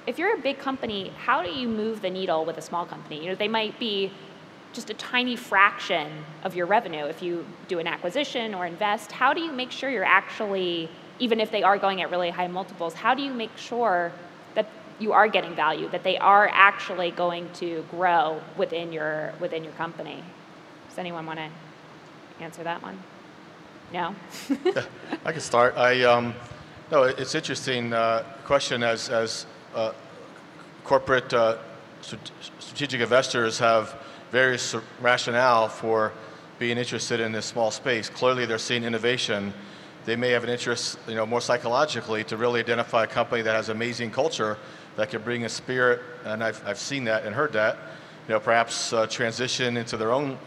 If you're a big company, how do you move the needle with a small company? They might be just a tiny fraction of your revenue if you do an acquisition or invest. How do you make sure you're actually, even if they are going at really high multiples, how do you make sure that you are getting value, that they are actually going to grow within your company? Does anyone want to answer that one? No? I can start. No, it's interesting question as corporate strategic investors have various rationale for being interested in this small space. Clearly, they're seeing innovation. They may have an interest, more psychologically, to really identify a company that has amazing culture that can bring a spirit, and I've seen that and heard that. Perhaps transition into their own,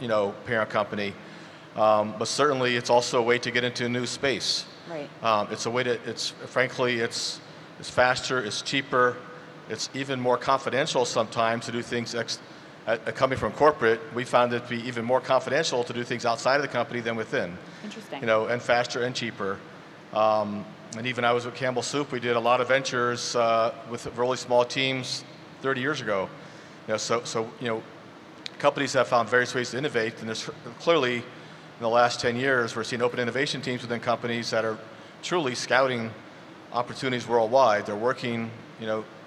parent company. But certainly, it's also a way to get into a new space. Right. It's a way to. Frankly, it's faster. It's cheaper. It's even more confidential sometimes to do things. Coming from corporate, we found it to be even more confidential to do things outside of the company than within. Interesting. And faster and cheaper. And even I was with Campbell Soup. We did a lot of ventures with really small teams 30 years ago. Companies have found various ways to innovate, and there's clearly in the last 10 years we're seeing open innovation teams within companies that are truly scouting opportunities worldwide. They're working,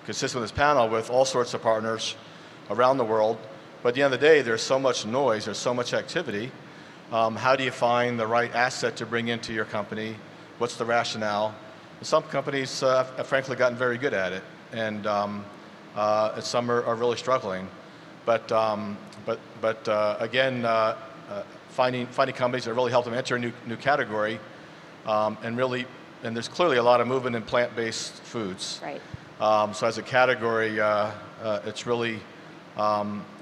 consistent with this panel, with all sorts of partners around the world. But at the end of the day, there's so much noise, there's so much activity. How do you find the right asset to bring into your company? What's the rationale? And some companies have frankly gotten very good at it, and some are really struggling. But again, finding companies that really help them enter a new category, and there's clearly a lot of movement in plant-based foods. Right. So as a category, it's really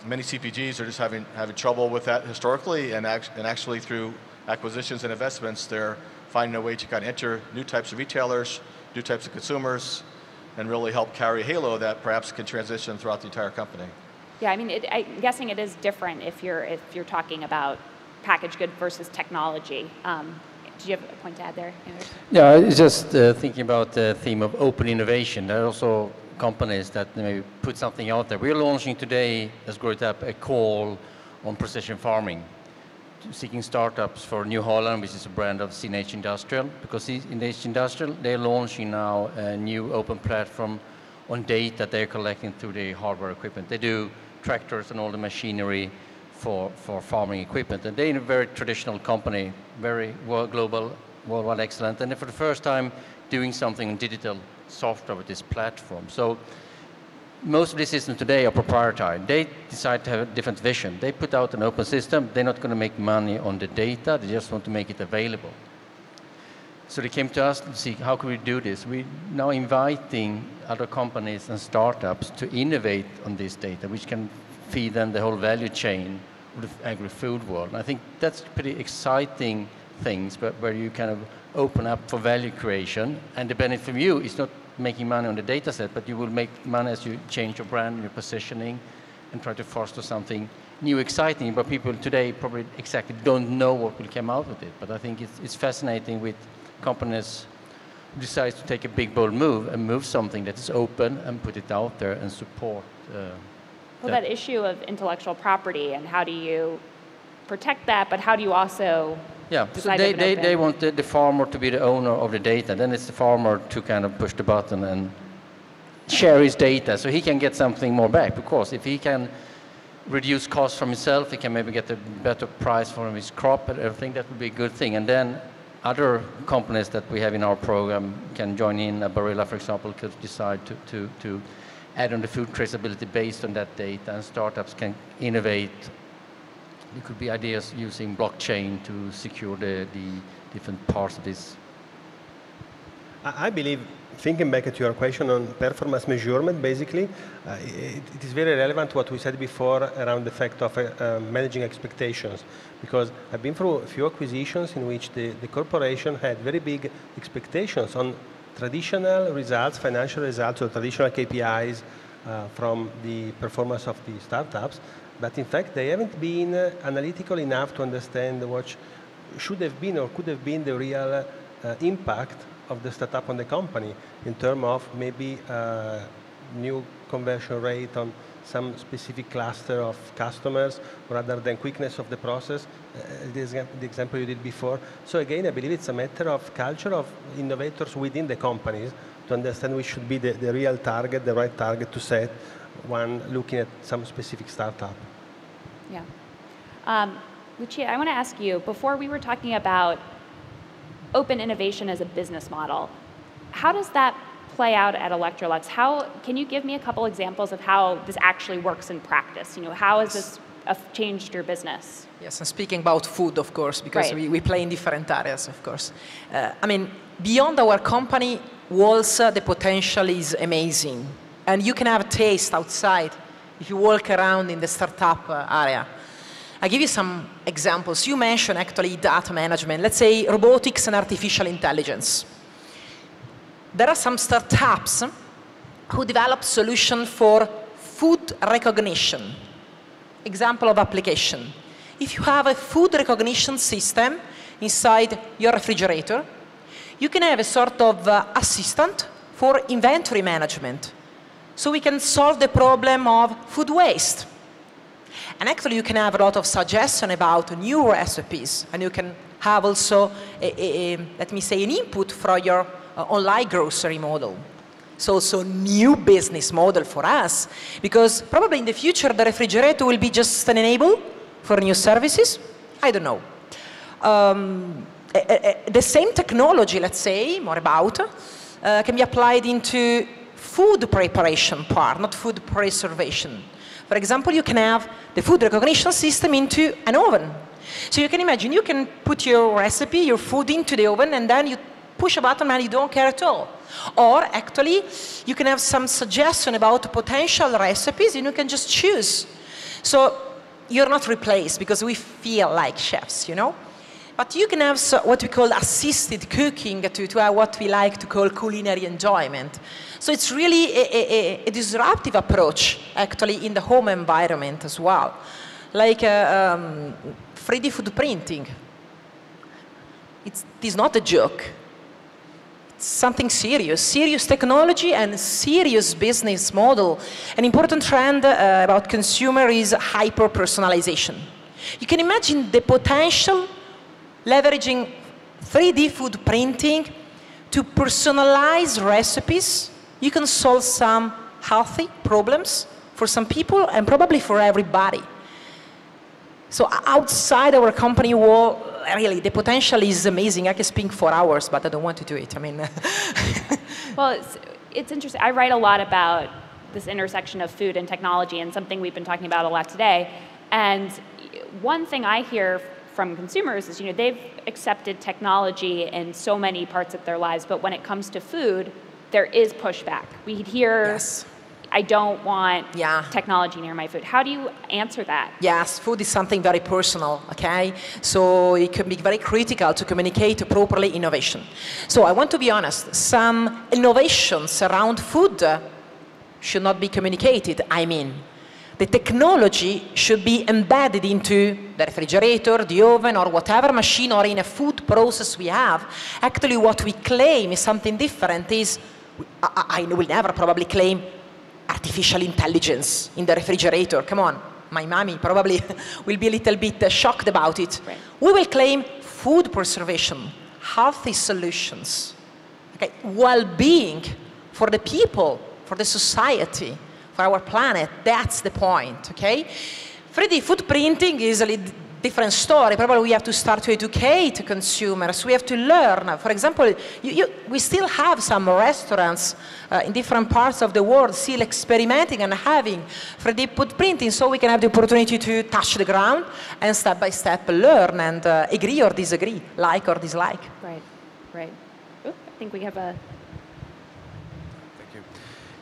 many CPGs are just having trouble with that historically, and actually through acquisitions and investments, they're finding a way to kind of enter new types of retailers, new types of consumers, and really help carry a halo that perhaps can transition throughout the entire company. Yeah, I mean, I'm guessing it is different if you're talking about packaged good versus technology. Do you have a point to add there, Anders? Yeah, it's just thinking about the theme of open innovation. There are also companies that maybe put something out there. We're launching today, as GrowitUp, a call on precision farming, seeking startups for New Holland, which is a brand of CNH Industrial, because CNH Industrial, they're launching now a new open platform on data they're collecting through the hardware equipment. They do tractors and all the machinery for farming equipment. And they're a very traditional company, very global, worldwide excellent, and for the first time doing something in digital software with this platform. So most of the systems today are proprietary. They decide to have a different vision. They put out an open system. They're not going to make money on the data. They just want to make it available. So they came to us to see how could we do this. We're now inviting other companies and startups to innovate on this data, which can feed them the whole value chain of the agri-food world. And I think that's pretty exciting things where you kind of open up for value creation. And the benefit from you is not making money on the data set, but you will make money as you change your brand, your positioning, and try to foster something new, exciting. But people today probably exactly don't know what will come out of it. But I think it's fascinating with companies who decide to take a big, bold move and move something that is open and put it out there and support. Well, that issue of intellectual property and how do you protect that, but how do you also so they want the farmer to be the owner of the data. Then it's the farmer to kind of push the button and share his data so he can get something more back. Because if he can reduce costs from himself, he can maybe get a better price for his crop and everything. That would be a good thing. And then other companies that we have in our program can join in. Barilla, for example, could decide to add on the food traceability based on that data, and startups can innovate. There could be ideas using blockchain to secure the different parts of this. I believe, thinking back at your question on performance measurement, basically, it is very relevant to what we said before around the fact of managing expectations. Because I've been through a few acquisitions in which the corporation had very big expectations on traditional results, financial results, or traditional KPIs from the performance of the startups. But in fact, they haven't been analytical enough to understand what should have been or could have been the real impact of the startup on the company in terms of maybe new conversion rate on some specific cluster of customers rather than quickness of the process, the example you did before. So again, I believe it's a matter of culture of innovators within the companies to understand we should be the real target, the right target to set when looking at some specific startup. Yeah. Lucia, I want to ask you, before we were talking about open innovation as a business model, how does that play out at Electrolux? Can you give me a couple examples of how this actually works in practice? How has this changed your business? Yes, I'm speaking about food, of course, because right. we play in different areas, of course. I mean, beyond our company walls, the potential is amazing. And you can have a taste outside if you walk around in the startup area. I'll give you some examples. You mentioned actually data management. Let's say robotics and artificial intelligence. There are some startups who develop solutions for food recognition. Example of application. If you have a food recognition system inside your refrigerator, you can have a sort of assistant for inventory management. So we can solve the problem of food waste. And actually, you can have a lot of suggestion about new recipes. And you can have also, let me say, an input from your online grocery model. So new business model for us. Because probably in the future, the refrigerator will be just an enable for new services. I don't know. The same technology, let's say, more about, can be applied into food preparation part, not food preservation. For example, you can have the food recognition system into an oven. So you can imagine, you can put your recipe, your food into the oven, and then you push a button and you don't care at all. Or actually, you can have some suggestion about potential recipes and you can just choose. So you're not replaced because we feel like chefs, But you can have what we call assisted cooking to have what we like to call culinary enjoyment. So it's really a disruptive approach, actually, in the home environment as well. Like 3D food printing. It is not a joke. It's something serious. Serious technology and serious business model. An important trend about consumer is hyper-personalization. You can imagine the potential leveraging 3D food printing to personalize recipes. You can solve some healthy problems for some people and probably for everybody. So outside our company wall, really, the potential is amazing. I can speak for hours, but I don't want to do it. I mean, well, it's interesting. I write a lot about this intersection of food and technology, and something we've been talking about a lot today. And one thing I hear from consumers is, they've accepted technology in so many parts of their lives, but when it comes to food, there is pushback. We hear, yes, I don't want technology near my food. How do you answer that? Yes, food is something very personal, okay? So it can be very critical to communicate properly innovation. So I want to be honest, some innovations around food should not be communicated. I mean, the technology should be embedded into the refrigerator, the oven, or whatever machine or in a food process we have. Actually, what we claim is something different. I will never probably claim artificial intelligence in the refrigerator. Come on, my mommy probably will be a little bit shocked about it. Right. We will claim food preservation, healthy solutions, okay, well-being for the people, for the society, for our planet. That's the point, okay? 3D food printing is a different story. Probably we have to start to educate consumers. We have to learn. For example, we still have some restaurants in different parts of the world still experimenting and having 3D food printing, so we can have the opportunity to touch the ground and step by step learn and agree or disagree, like or dislike. Right, right. Ooh, I think we have a...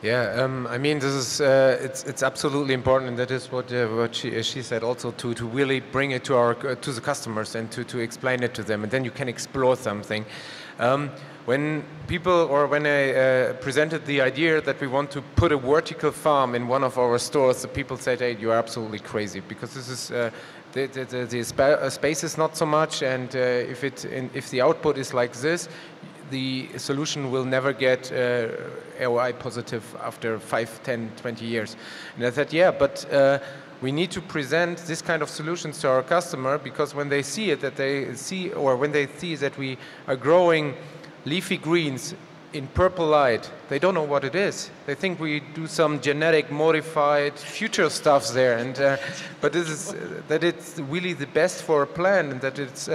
Yeah, I mean, this is it's absolutely important, and that is what she said also, to really bring it to the customers and to explain it to them, and then you can explore something. When I presented the idea that we want to put a vertical farm in one of our stores, the people said, "Hey, you are absolutely crazy, because this is the space is not so much, and if the output is like this, the solution will never get ROI positive after 5, 10, 20 years. And I said, yeah, but we need to present this kind of solutions to our customer, because when they see it, when they see that we are growing leafy greens in purple light, they don't know what it is. They think we do some genetic modified future stuff there, and but this is that it's really the best for a plant, and that it's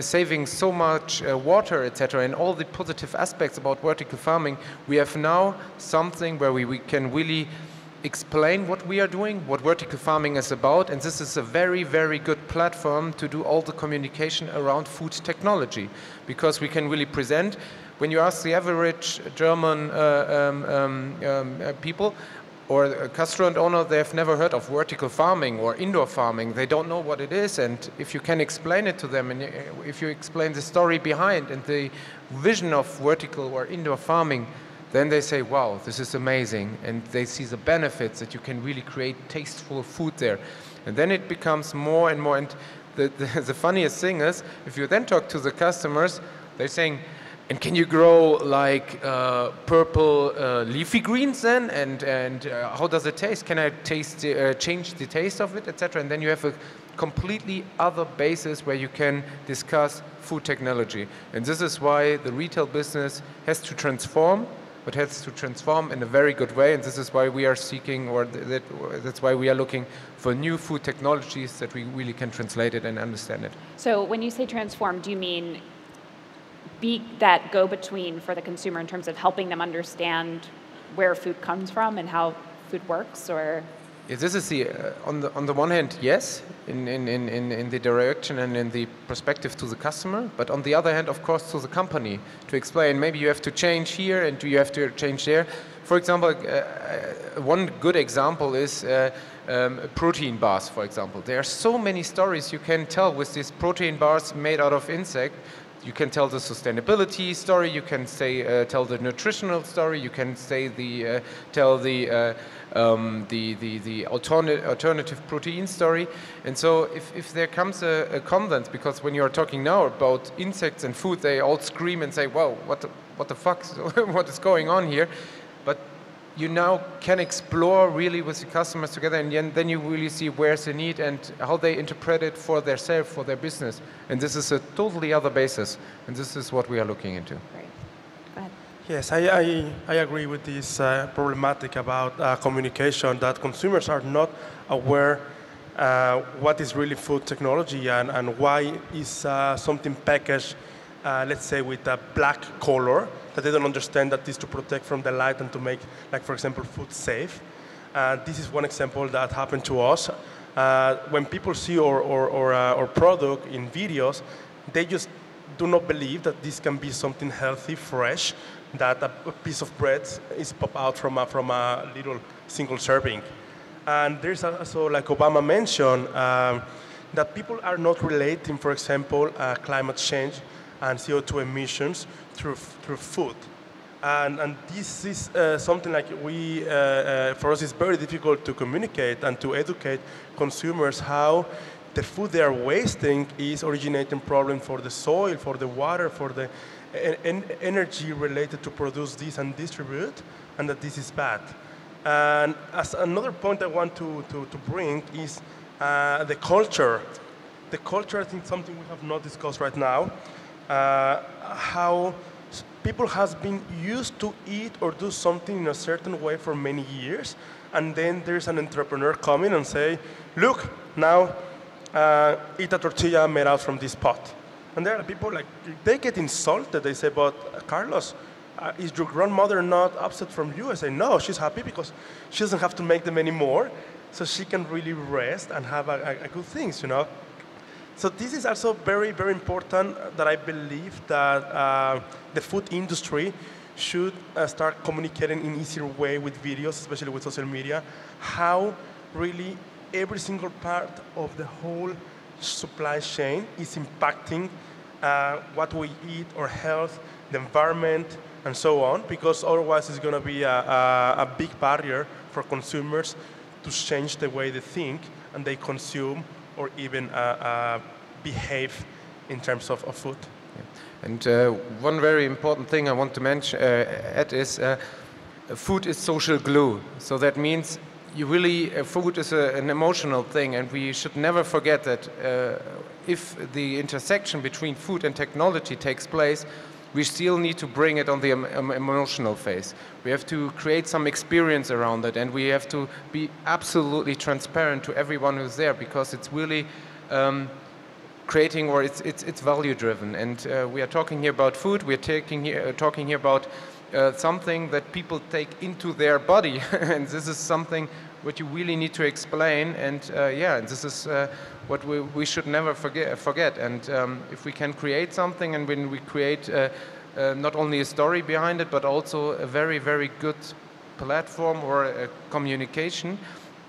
saving so much water, etc. And all the positive aspects about vertical farming. We have now something where we can really explain what we are doing, what vertical farming is about, and this is a very, very good platform to do all the communication around food technology, because we can really present. When you ask the average German people or a restaurant owner, they have never heard of vertical farming or indoor farming. They don't know what it is, and if you can explain it to them, and if you explain the story behind and the vision of vertical or indoor farming, then they say, wow, this is amazing, and they see the benefits that you can really create tasteful food there. And then it becomes more and more, and the funniest thing is, if you then talk to the customers, they're saying, and can you grow like purple leafy greens then? And how does it taste? Can I change the taste of it, etc.? And then you have a completely other basis where you can discuss food technology. And this is why the retail business has to transform, but has to transform in a very good way. And this is why we are seeking, or that's why we are looking for new food technologies that we really can translate it and understand it. So when you say transform, do you mean be that go-between for the consumer in terms of helping them understand where food comes from and how food works, or? Yeah, this is the on the one hand, yes, in the direction and in the perspective to the customer, but on the other hand, of course, to the company, to explain maybe you have to change here and you have to change there. For example, one good example is protein bars, for example. There are so many stories you can tell with these protein bars made out of insect. You can tell the sustainability story. You can tell the nutritional story. You can tell the alternative protein story. And so if there comes a convent, because when you're talking now about insects and food, they all scream and say, "Whoa, what the fuck? What is going on here?" But you now can explore really with the customers together, and then you really see where's the need and how they interpret it for themselves, for their business. And this is a totally other basis, and this is what we are looking into. Great. Go ahead. Yes, I agree with this problematic about communication, that consumers are not aware what is really food technology and why is something packaged, let's say, with a black color, that they don't understand that this is to protect from the light and to make, like, for example, food safe. This is one example that happened to us. When people see our product in videos, they just do not believe that this can be something healthy, fresh, that a piece of bread is popped out from a little single serving. And there's also, like Obama mentioned, that people are not relating, for example, climate change and CO2 emissions through food. And this is something like for us it's very difficult to communicate and to educate consumers how the food they are wasting is originating problem for the soil, for the water, for the energy related to produce this and distribute, and that this is bad. And as another point I want to bring is the culture. The culture, I think, something we have not discussed right now. How people has been used to eat or do something in a certain way for many years, and then there's an entrepreneur coming and say, look, now eat a tortilla made out from this pot. And there are people, like, they get insulted. They say, but Carlos, is your grandmother not upset from you? I say, no, she's happy because she doesn't have to make them anymore, so she can really rest and have a good things, you know. So this is also very, very important, that I believe that the food industry should start communicating in easier way with videos, especially with social media, how really every single part of the whole supply chain is impacting what we eat, our health, the environment, and so on, because otherwise it's going to be a big barrier for consumers to change the way they think and they consume or even behave in terms of food. And one very important thing I want to mention add is food is social glue. So that means you really, food is an emotional thing, and we should never forget that if the intersection between food and technology takes place, we still need to bring it on the emotional phase. We have to create some experience around it, and we have to be absolutely transparent to everyone who's there, because it's really creating, or it's value driven. And we are talking here about food. We're talking here about something that people take into their body, and this is something what you really need to explain. And yeah, this is what we should never forget. And if we can create something, and when we create not only a story behind it, but also a very, very good platform or a communication,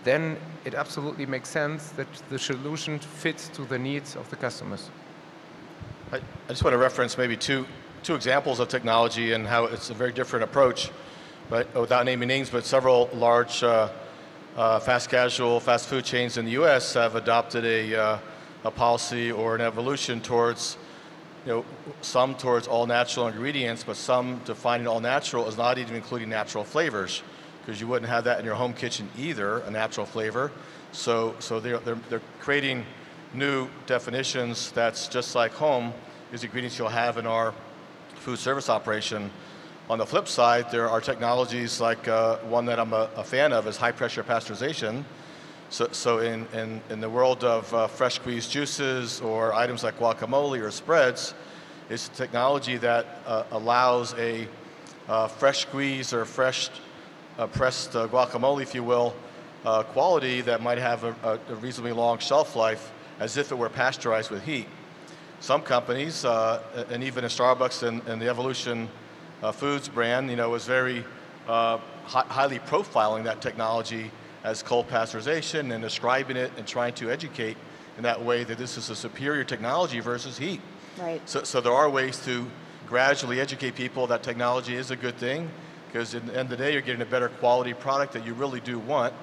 then it absolutely makes sense that the solution fits to the needs of the customers. I just want to reference maybe two examples of technology and how it's a very different approach, but without naming names, but several large fast casual, fast food chains in the US have adopted a policy or an evolution towards, some towards all natural ingredients, but some defining all natural as not even including natural flavors, because you wouldn't have that in your home kitchen either, a natural flavor. So they're creating new definitions that's just like home is ingredients you'll have in our food service operation. On the flip side, there are technologies like one that I'm a fan of is high pressure pasteurization. So in the world of fresh squeezed juices or items like guacamole or spreads, it's technology that allows a fresh squeeze or fresh pressed guacamole, if you will, quality that might have a reasonably long shelf life as if it were pasteurized with heat. Some companies, and even in Starbucks and the Evolution Foods brand, was very highly profiling that technology as cold pasteurization and describing it and trying to educate in that way that this is a superior technology versus heat. Right. So there are ways to gradually educate people that technology is a good thing, because at the end of the day, you're getting a better quality product that you really do want,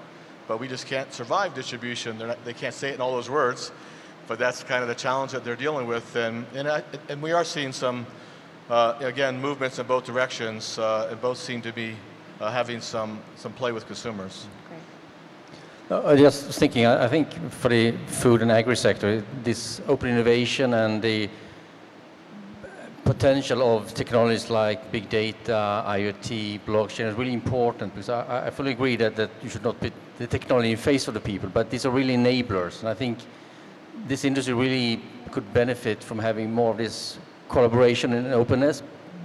but we just can't survive distribution. They can't say it in all those words, but that's kind of the challenge that they're dealing with. And we are seeing some, again, movements in both directions, and both seem to be having some play with consumers. Just thinking, I think for the food and agri sector, this open innovation and the potential of technologies like big data, IoT, blockchain is really important, because I fully agree that you should not put the technology in face of the people, but these are really enablers. And I think this industry really could benefit from having more of this collaboration and openness,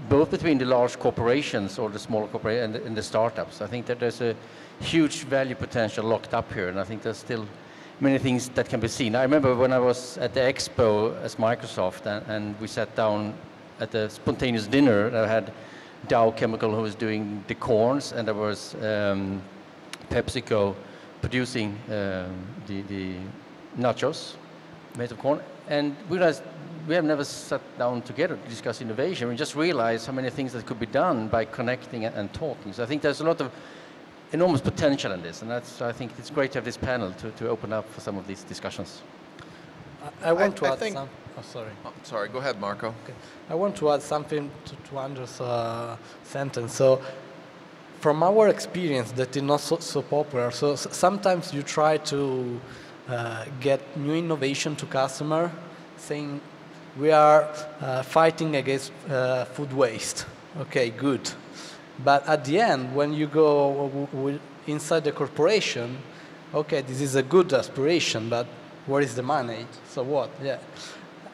both between the large corporations or the small corporations and the startups. I think that there's a huge value potential locked up here, and I think there's still many things that can be seen. I remember when I was at the expo as Microsoft, and we sat down at a spontaneous dinner. I had Dow Chemical, who was doing the corns, and there was PepsiCo producing the nachos made of corn. And we realized we have never sat down together to discuss innovation. We just realized how many things that could be done by connecting and talking. So I think there's a lot of enormous potential in this, and I think it's great to have this panel to open up for some of these discussions. I want to add something. Oh, sorry. Oh, sorry, go ahead, Marco. Okay. I want to add something to Andrew's sentence. So, from our experience, that is not so popular. So sometimes you try to get new innovation to customer, saying we are fighting against food waste. Okay, good. But at the end, when you go inside the corporation, okay, this is a good aspiration, but where is the money? So what? Yeah.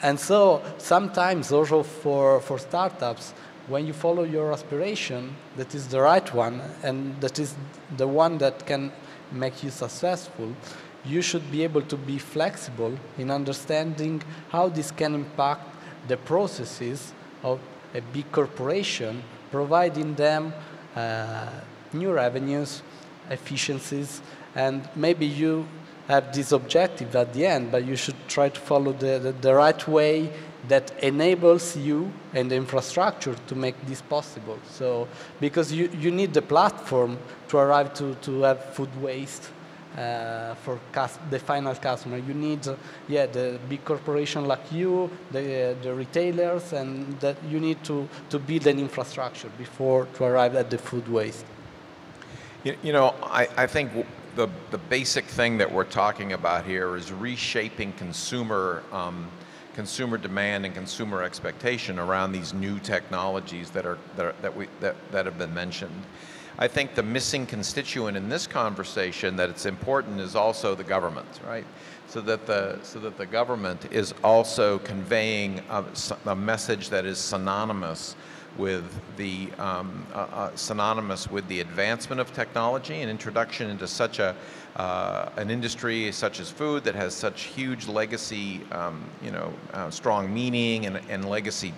And so sometimes also for startups, when you follow your aspiration, that is the right one, and that is the one that can make you successful, you should be able to be flexible in understanding how this can impact the processes of a big corporation, providing them new revenues, efficiencies, and maybe you have this objective at the end, but you should try to follow the right way that enables you and the infrastructure to make this possible. So, because you need the platform to arrive to have food waste for the final customer. You need, the big corporation like you, the retailers, and that you need to build an infrastructure before to arrive at the food waste. You know, I think the basic thing that we're talking about here is reshaping consumer demand and consumer expectation around these new technologies that have been mentioned. I think the missing constituent in this conversation that it's important is also the government, right? So that the government is also conveying a message that is synonymous with the advancement of technology and introduction into such an industry such as food that has such huge legacy, strong meaning and legacy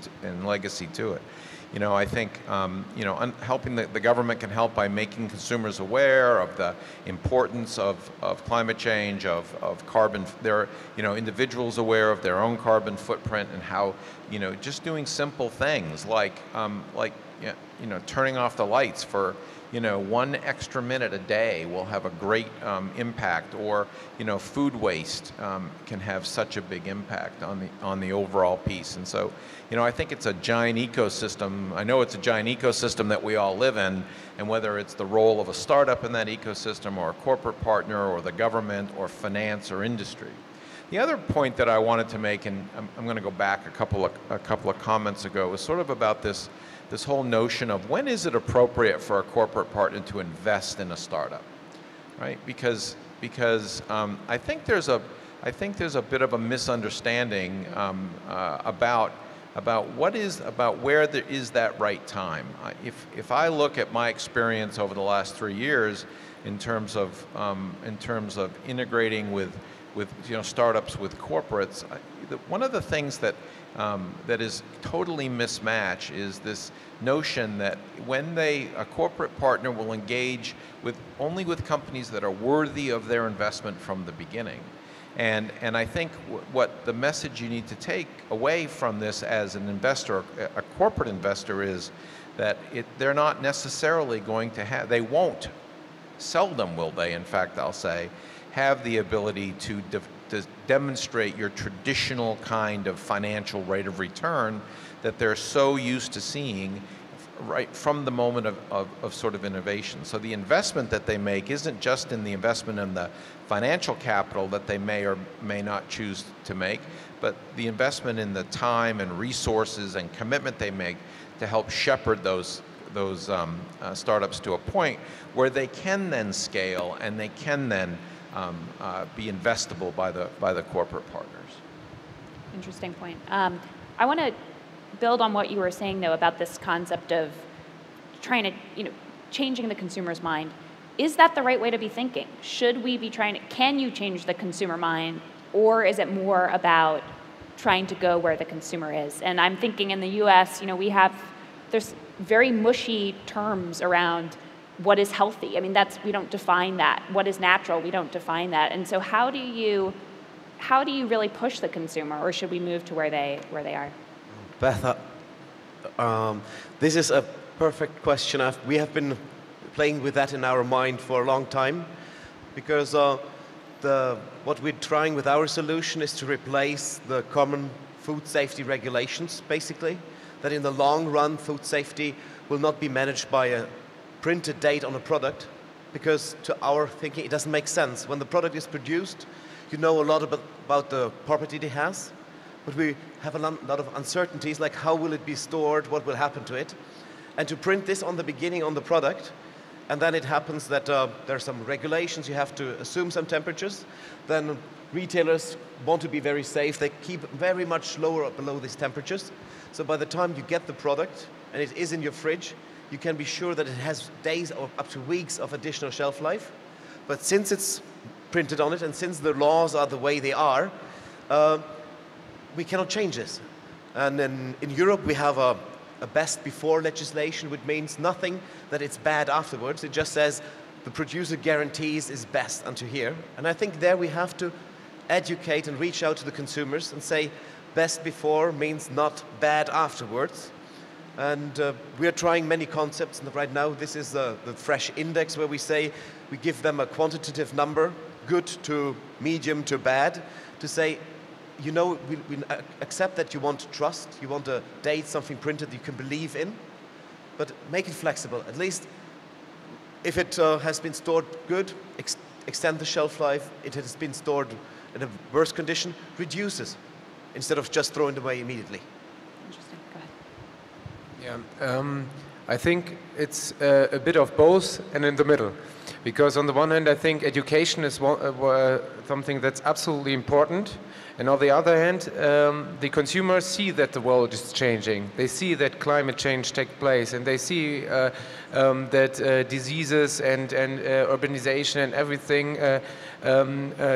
to it. You know, I think helping the government can help by making consumers aware of the importance of climate change, of carbon. There are individuals aware of their own carbon footprint and how just doing simple things like turning off the lights for 1 extra minute a day will have a great impact, or food waste can have such a big impact on the overall piece. And so I think it's a giant ecosystem. I know it's a giant ecosystem that we all live in, and whether it's the role of a startup in that ecosystem or a corporate partner or the government or finance or industry. The other point that I wanted to make, and I'm going to go back a couple of comments ago, was sort of about this whole notion of when is it appropriate for a corporate partner to invest in a startup, right? Because I think there's a bit of a misunderstanding about where there is that right time. If I look at my experience over the last 3 years in terms of integrating with startups with corporates, one of the things that is totally mismatched is this notion that when a corporate partner will engage only with companies that are worthy of their investment from the beginning. And I think what the message you need to take away from this as an investor, a corporate investor, is that they're not necessarily going to have, they won't, seldom will they, in fact, I'll say, have the ability to demonstrate your traditional kind of financial rate of return that they're so used to seeing right from the moment of sort of innovation. So the investment that they make isn't just in the investment in the financial capital that they may or may not choose to make, but the investment in the time and resources and commitment they make to help shepherd those startups to a point where they can then scale and they can then be investable by the corporate partners. Interesting point. I want to build on what you were saying, though, about this concept of trying to, changing the consumer's mind. Is that the right way to be thinking? Should we be can you change the consumer mind, or is it more about trying to go where the consumer is? And I'm thinking in the US, there's very mushy terms around what is healthy. I mean, we don't define that. What is natural? We don't define that. And so how do you really push the consumer, or should we move to where they are? Beth, this is a perfect question. We have been playing with that in our mind for a long time, because what we're trying with our solution is to replace the common food safety regulations, basically, that in the long run, food safety will not be managed by a printed date on a product, because to our thinking, it doesn't make sense. When the product is produced, you know a lot about the property it has, but we have a lot of uncertainties, like how will it be stored, what will happen to it. And to print this on the beginning on the product, and then it happens that there are some regulations, you have to assume some temperatures, then retailers want to be very safe, they keep very much lower below these temperatures. So by the time you get the product, and it is in your fridge, you can be sure that it has days or up to weeks of additional shelf life. But since it's printed on it, and since the laws are the way they are, we cannot change this. And then in Europe, we have a best before legislation, which means nothing that it's bad afterwards. It just says the producer guarantees is best unto here. And I think there we have to educate and reach out to the consumers and say best before means not bad afterwards. And we are trying many concepts, and right now this is the fresh index where we say we give them a quantitative number, good to medium to bad, to say, you know, we accept that you want trust, you want a date, something printed you can believe in, but make it flexible. At least if it has been stored good, extend the shelf life. It has been stored in a worse condition, reduce it instead of just throwing it away immediately. Interesting. Go ahead. Yeah, I think it's a bit of both and in the middle. Because on the one hand, I think education is something that's absolutely important. And on the other hand, the consumers see that the world is changing. They see that climate change takes place, and they see that diseases and urbanization and everything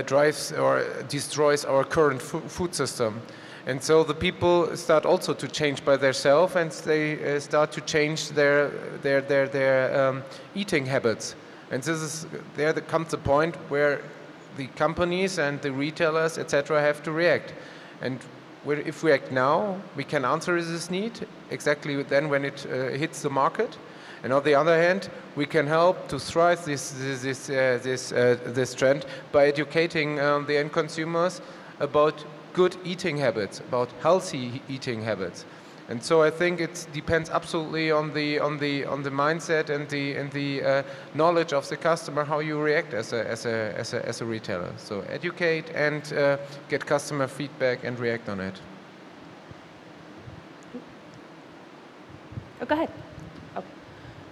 drives or destroys our current food system. And so the people start also to change by themselves, and they start to change their eating habits. And there comes the point where the companies and the retailers, etc., have to react. And if we act now, we can answer this need exactly then when it hits the market. And on the other hand, we can help to thrive this trend by educating the end consumers about good eating habits, about healthy eating habits. And so I think it depends absolutely on the mindset and the knowledge of the customer, how you react as a retailer. So educate and get customer feedback and react on it. Oh, go ahead. Oh.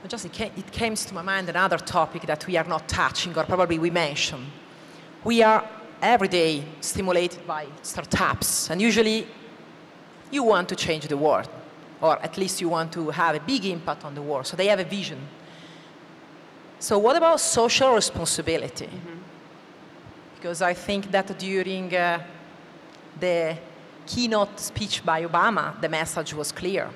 Just it came to my mind another topic that we are not touching, or probably we mention. We are every day stimulated by startups, and usually you want to change the world, or at least you want to have a big impact on the world, so they have a vision. So what about social responsibility? Mm-hmm. Because I think that during the keynote speech by Obama, the message was clear.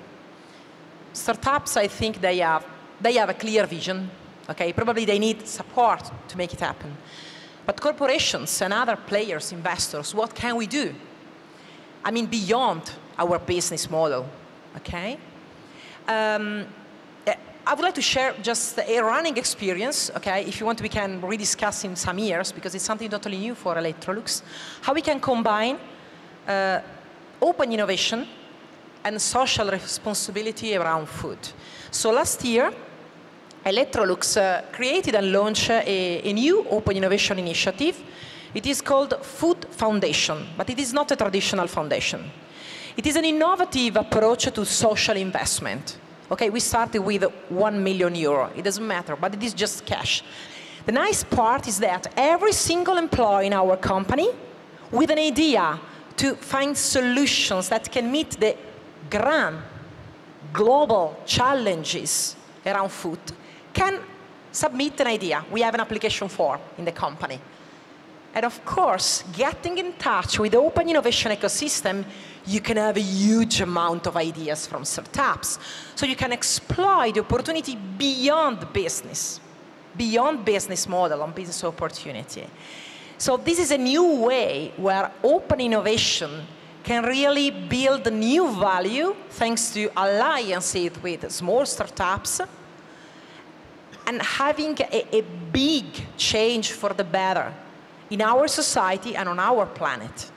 Startups, I think they have a clear vision, okay? Probably they need support to make it happen. But corporations and other players, investors, what can we do? I mean, beyond our business model, okay? I would like to share just a running experience, okay? If you want, we can rediscuss in some years, because it's something totally new for Electrolux, how we can combine open innovation and social responsibility around food. So last year, Electrolux created and launched a new open innovation initiative. It is called Food Foundation, but it is not a traditional foundation. It is an innovative approach to social investment. Okay, we started with 1 million euro. It doesn't matter, but it is just cash. The nice part is that every single employee in our company, with an idea to find solutions that can meet the grand global challenges around food, can submit an idea. We have an application form in the company. And of course, getting in touch with the open innovation ecosystem, you can have a huge amount of ideas from startups. So you can exploit the opportunity beyond business model and business opportunity. So this is a new way where open innovation can really build new value thanks to alliances with small startups and having a big change for the better in our society and on our planet.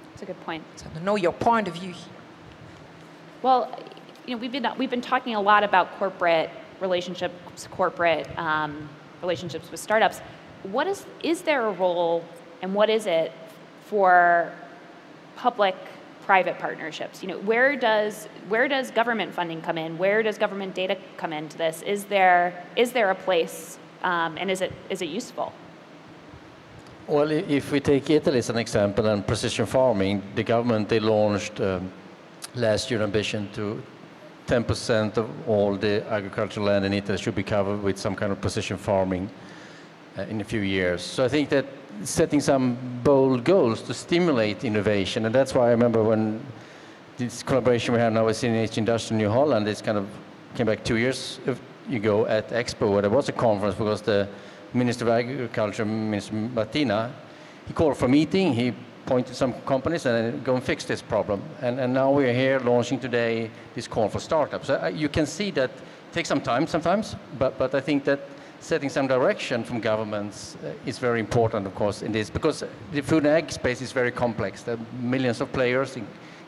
That's a good point. So I know your point of view here. Well, you know, we've been talking a lot about corporate relationships, relationships with startups. Is there a role, and what is it for public-private partnerships? You know, where does government funding come in? Where does government data come into this? Is there a place, and is it useful? Well, if we take Italy as an example and precision farming, the government, they launched last year an ambition to 10% of all the agricultural land in Italy should be covered with some kind of precision farming in a few years. So I think that setting some bold goals to stimulate innovation, and that's why I remember when this collaboration we have now with CNH Industrial New Holland, this kind of came back 2 years ago at Expo, where there was a conference because the Minister of Agriculture, Minister Martina, he called for a meeting, he pointed to some companies and go and fix this problem. And now we're here launching today this call for startups. You can see that it takes some time sometimes, but I think that setting some direction from governments is very important, of course, in this, because the food and ag space is very complex. There are millions of players,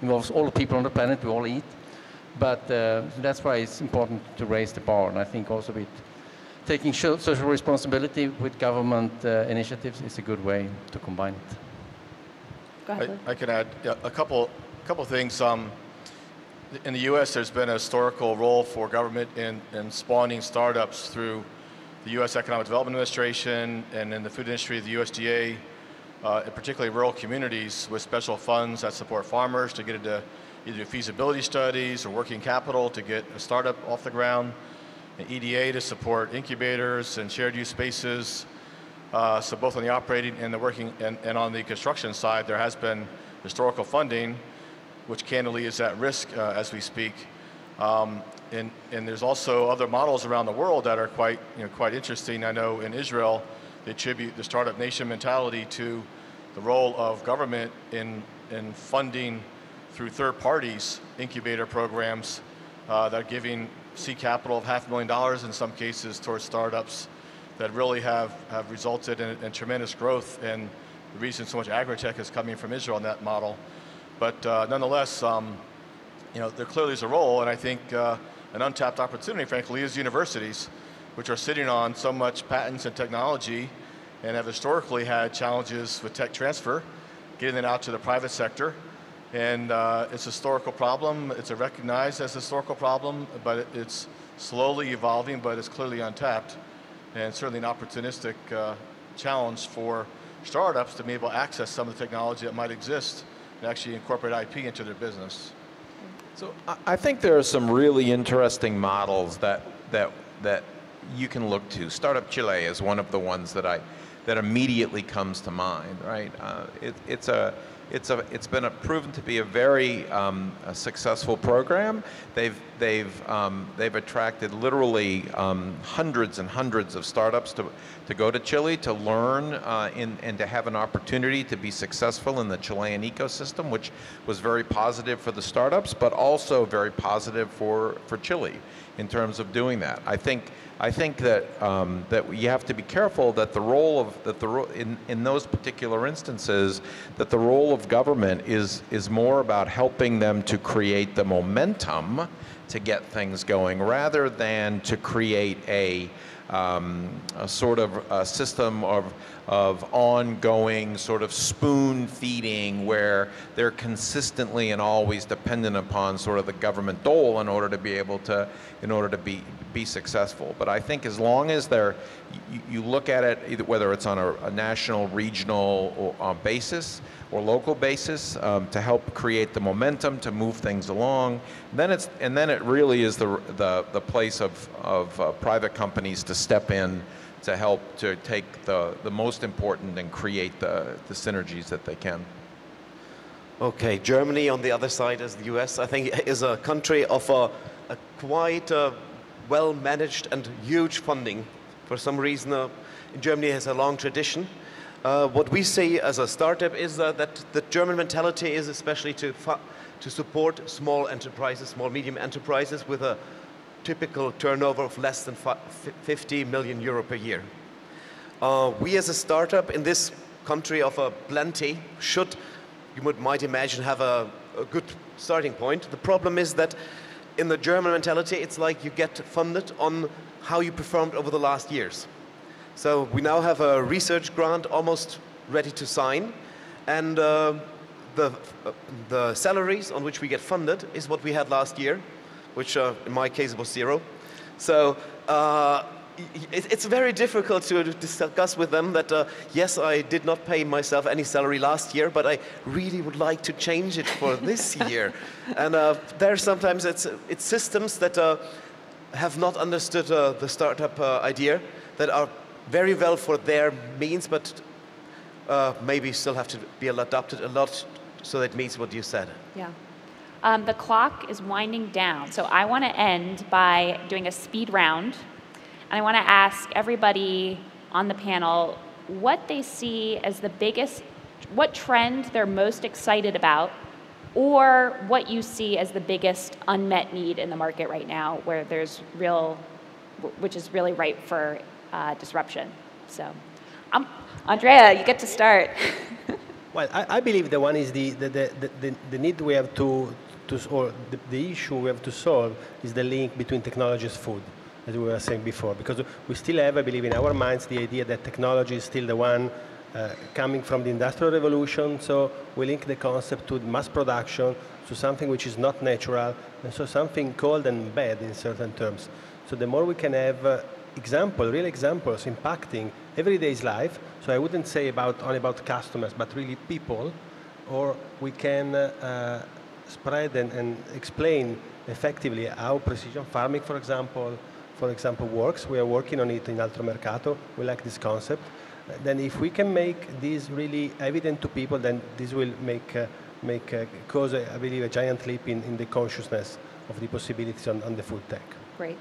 involves all the people on the planet, we all eat. But that's why it's important to raise the bar, and I think also with taking social responsibility with government initiatives is a good way to combine it. Go ahead. I could add a couple things. In the U.S., there's been a historical role for government in spawning startups through the U.S. Economic Development Administration and in the food industry, the USDA, particularly rural communities with special funds that support farmers to get into either feasibility studies or working capital to get a startup off the ground, and EDA to support incubators and shared use spaces. So both on the operating and the working and on the construction side, there has been historical funding, which candidly is at risk as we speak. And there's also other models around the world that are quite interesting. I know in Israel, they attribute the startup nation mentality to the role of government in funding through third parties incubator programs that are giving seed capital of $500,000 in some cases towards startups that really have resulted in tremendous growth, and the reason so much agri-tech is coming from Israel in that model. But nonetheless, there clearly is a role, and I think an untapped opportunity, frankly, is universities, which are sitting on so much patents and technology and have historically had challenges with tech transfer, getting it out to the private sector. And it's a historical problem. It's recognized as a historical problem, but it's slowly evolving, but it's clearly untapped. And certainly an opportunistic challenge for startups to be able to access some of the technology that might exist and actually incorporate IP into their business. So I think there are some really interesting models that you can look to. Startup Chile is one of the ones that immediately comes to mind, right? It's been proven to be a very successful program. They've attracted literally hundreds and hundreds of startups to go to Chile to learn and to have an opportunity to be successful in the Chilean ecosystem, which was very positive for the startups, but also very positive for Chile in terms of doing that. I think that you have to be careful that in those particular instances, that the role of government is more about helping them to create the momentum to get things going, rather than to create a sort of a system of ongoing sort of spoon feeding where they're consistently and always dependent upon sort of the government dole in order to be able to, be successful. But I think as long as you look at it, either whether it's on a national, regional or basis or local basis, to help create the momentum to move things along, then it really is the place of private companies to step in to help to take the most important and create the synergies that they can. Okay, Germany on the other side as the US, I think, is a country of a quite well-managed and huge funding. For some reason, in Germany has a long tradition. What we see as a startup is that the German mentality is especially to support small enterprises, small medium enterprises with a typical turnover of less than 50 million euro per year. We as a startup in this country of a plenty should, you might imagine, have a good starting point. The problem is that in the German mentality, it's like you get funded on how you performed over the last years. So we now have a research grant almost ready to sign, and the salaries on which we get funded is what we had last year, which in my case was 0. So it's very difficult to discuss with them that, yes, I did not pay myself any salary last year, but I really would like to change it for this year. And there sometimes it's systems that have not understood the startup idea, that are very well for their means, but maybe still have to be adapted a lot so that means what you said. Yeah. The clock is winding down, so I want to end by doing a speed round. And I want to ask everybody on the panel what they see as the biggest, what trend they're most excited about, or what you see as the biggest unmet need in the market right now, where there's which is really ripe for disruption. So, Andrea, you get to start. Well, I believe the one is the need we have or the issue we have to solve is the link between technology and food, as we were saying before, because we still have, I believe, in our minds the idea that technology is still the one coming from the Industrial Revolution, so we link the concept to mass production, to something which is not natural, and so something cold and bad in certain terms. So the more we can have real examples impacting everyday's life, so I wouldn't say only about customers, but really people, or we can spread and explain effectively how precision farming, for example, works. We are working on it in Altro Mercato. We like this concept. Then if we can make this really evident to people, then this will cause, I believe, a giant leap in the consciousness of the possibilities on the food tech. Great.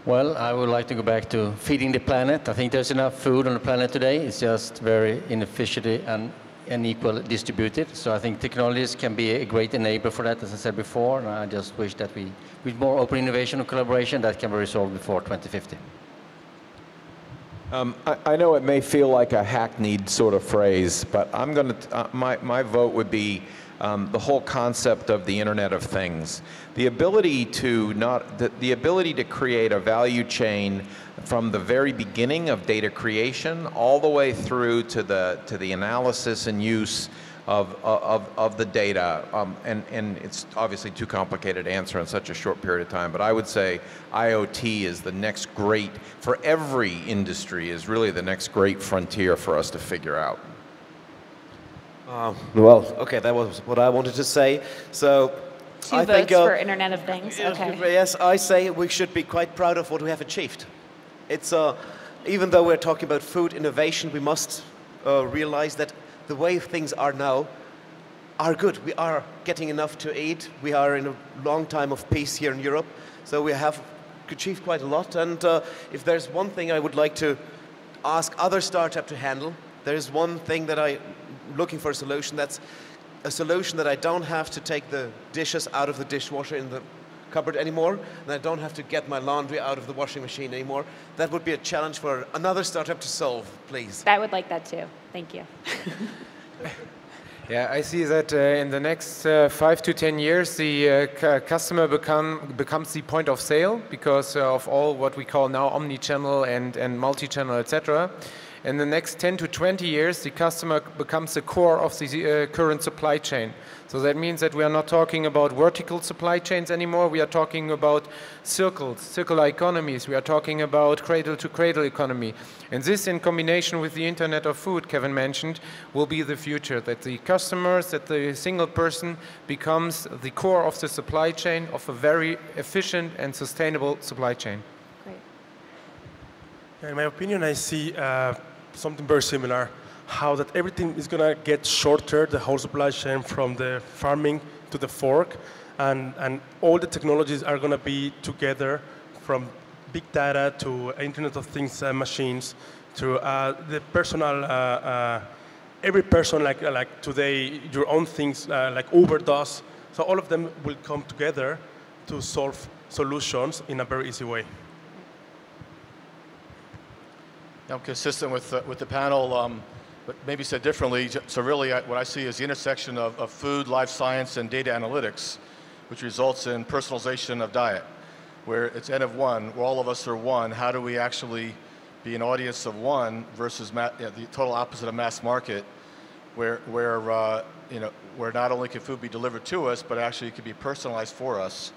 Well, I would like to go back to feeding the planet. I think there's enough food on the planet today. It's just very inefficiently and unequally distributed. So I think technologies can be a great enabler for that, as I said before. And I just wish that with more open innovation and collaboration, that can be resolved before 2050. I know it may feel like a hackneyed sort of phrase, but I'm going to, my vote would be the whole concept of the Internet of Things. The ability to create a value chain from the very beginning of data creation all the way through to the analysis and use of the data. And it's obviously too complicated to answer in such a short period of time, but I would say IoT is the next great, for every industry, is really the next great frontier for us to figure out. Well, okay, that was what I wanted to say. So, Two votes for Internet of Things. Okay. Yes, I say we should be quite proud of what we have achieved. It's even though we're talking about food innovation, we must realize that the way things are now are good. We are getting enough to eat. We are in a long time of peace here in Europe, so we have achieved quite a lot. And if there's one thing I would like to ask other startups to handle, there is one thing that I'm looking for a solution. That's a solution that I don't have to take the dishes out of the dishwasher in the cupboard anymore, and I don't have to get my laundry out of the washing machine anymore. That would be a challenge for another startup to solve, please. I would like that too. Thank you. Yeah, I see that in the next 5 to 10 years, the customer becomes the point of sale because of all what we call now omni-channel and multi-channel, etc. In the next 10 to 20 years, the customer becomes the core of the current supply chain. So that means that we are not talking about vertical supply chains anymore. We are talking about circular economies. We are talking about cradle-to-cradle economy. And this, in combination with the Internet of Food, Kevin mentioned, will be the future, that the customers, that the single person becomes the core of the supply chain of a very efficient and sustainable supply chain. Great. In my opinion, I see something very similar, how that everything is going to get shorter, the whole supply chain from the farming to the fork, and all the technologies are going to be together, from big data to Internet of Things machines to the personal, every person like today, your own things like Uber does. So all of them will come together to solve solutions in a very easy way. I'm consistent with the panel, but maybe said differently. So really what I see is the intersection of food, life science, and data analytics, which results in personalization of diet, where it's N of one, where all of us are one. How do we actually be an audience of one versus the total opposite of mass market, where not only can food be delivered to us, but actually it can be personalized for us.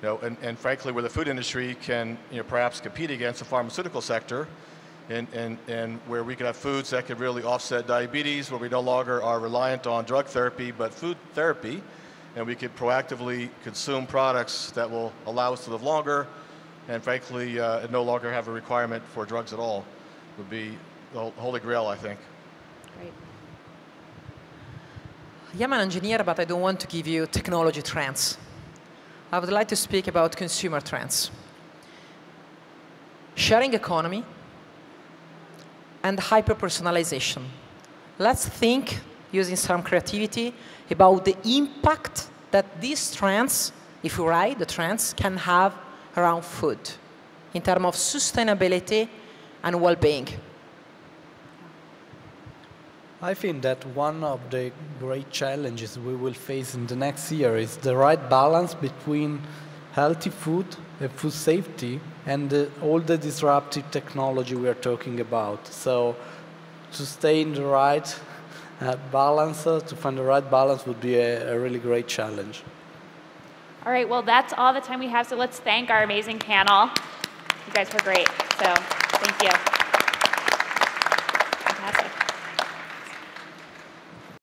And frankly, where the food industry can perhaps compete against the pharmaceutical sector, and where we could have foods that could really offset diabetes, where we no longer are reliant on drug therapy, but food therapy, and we could proactively consume products that will allow us to live longer, and frankly, no longer have a requirement for drugs at all, would be the holy grail, I think. Great. I'm an engineer, but I don't want to give you technology trends. I would like to speak about consumer trends. Sharing economy and hyper-personalization. Let's think, using some creativity, about the impact that these trends, if we ride the trends, can have around food. in terms of sustainability and well-being? I think that one of the great challenges we will face in the next year is the right balance between healthy food and food safety and all the disruptive technology we are talking about. So to stay in the right balance, to find the right balance would be a really great challenge. All right, well, that's all the time we have, so let's thank our amazing panel. You guys were great, so thank you.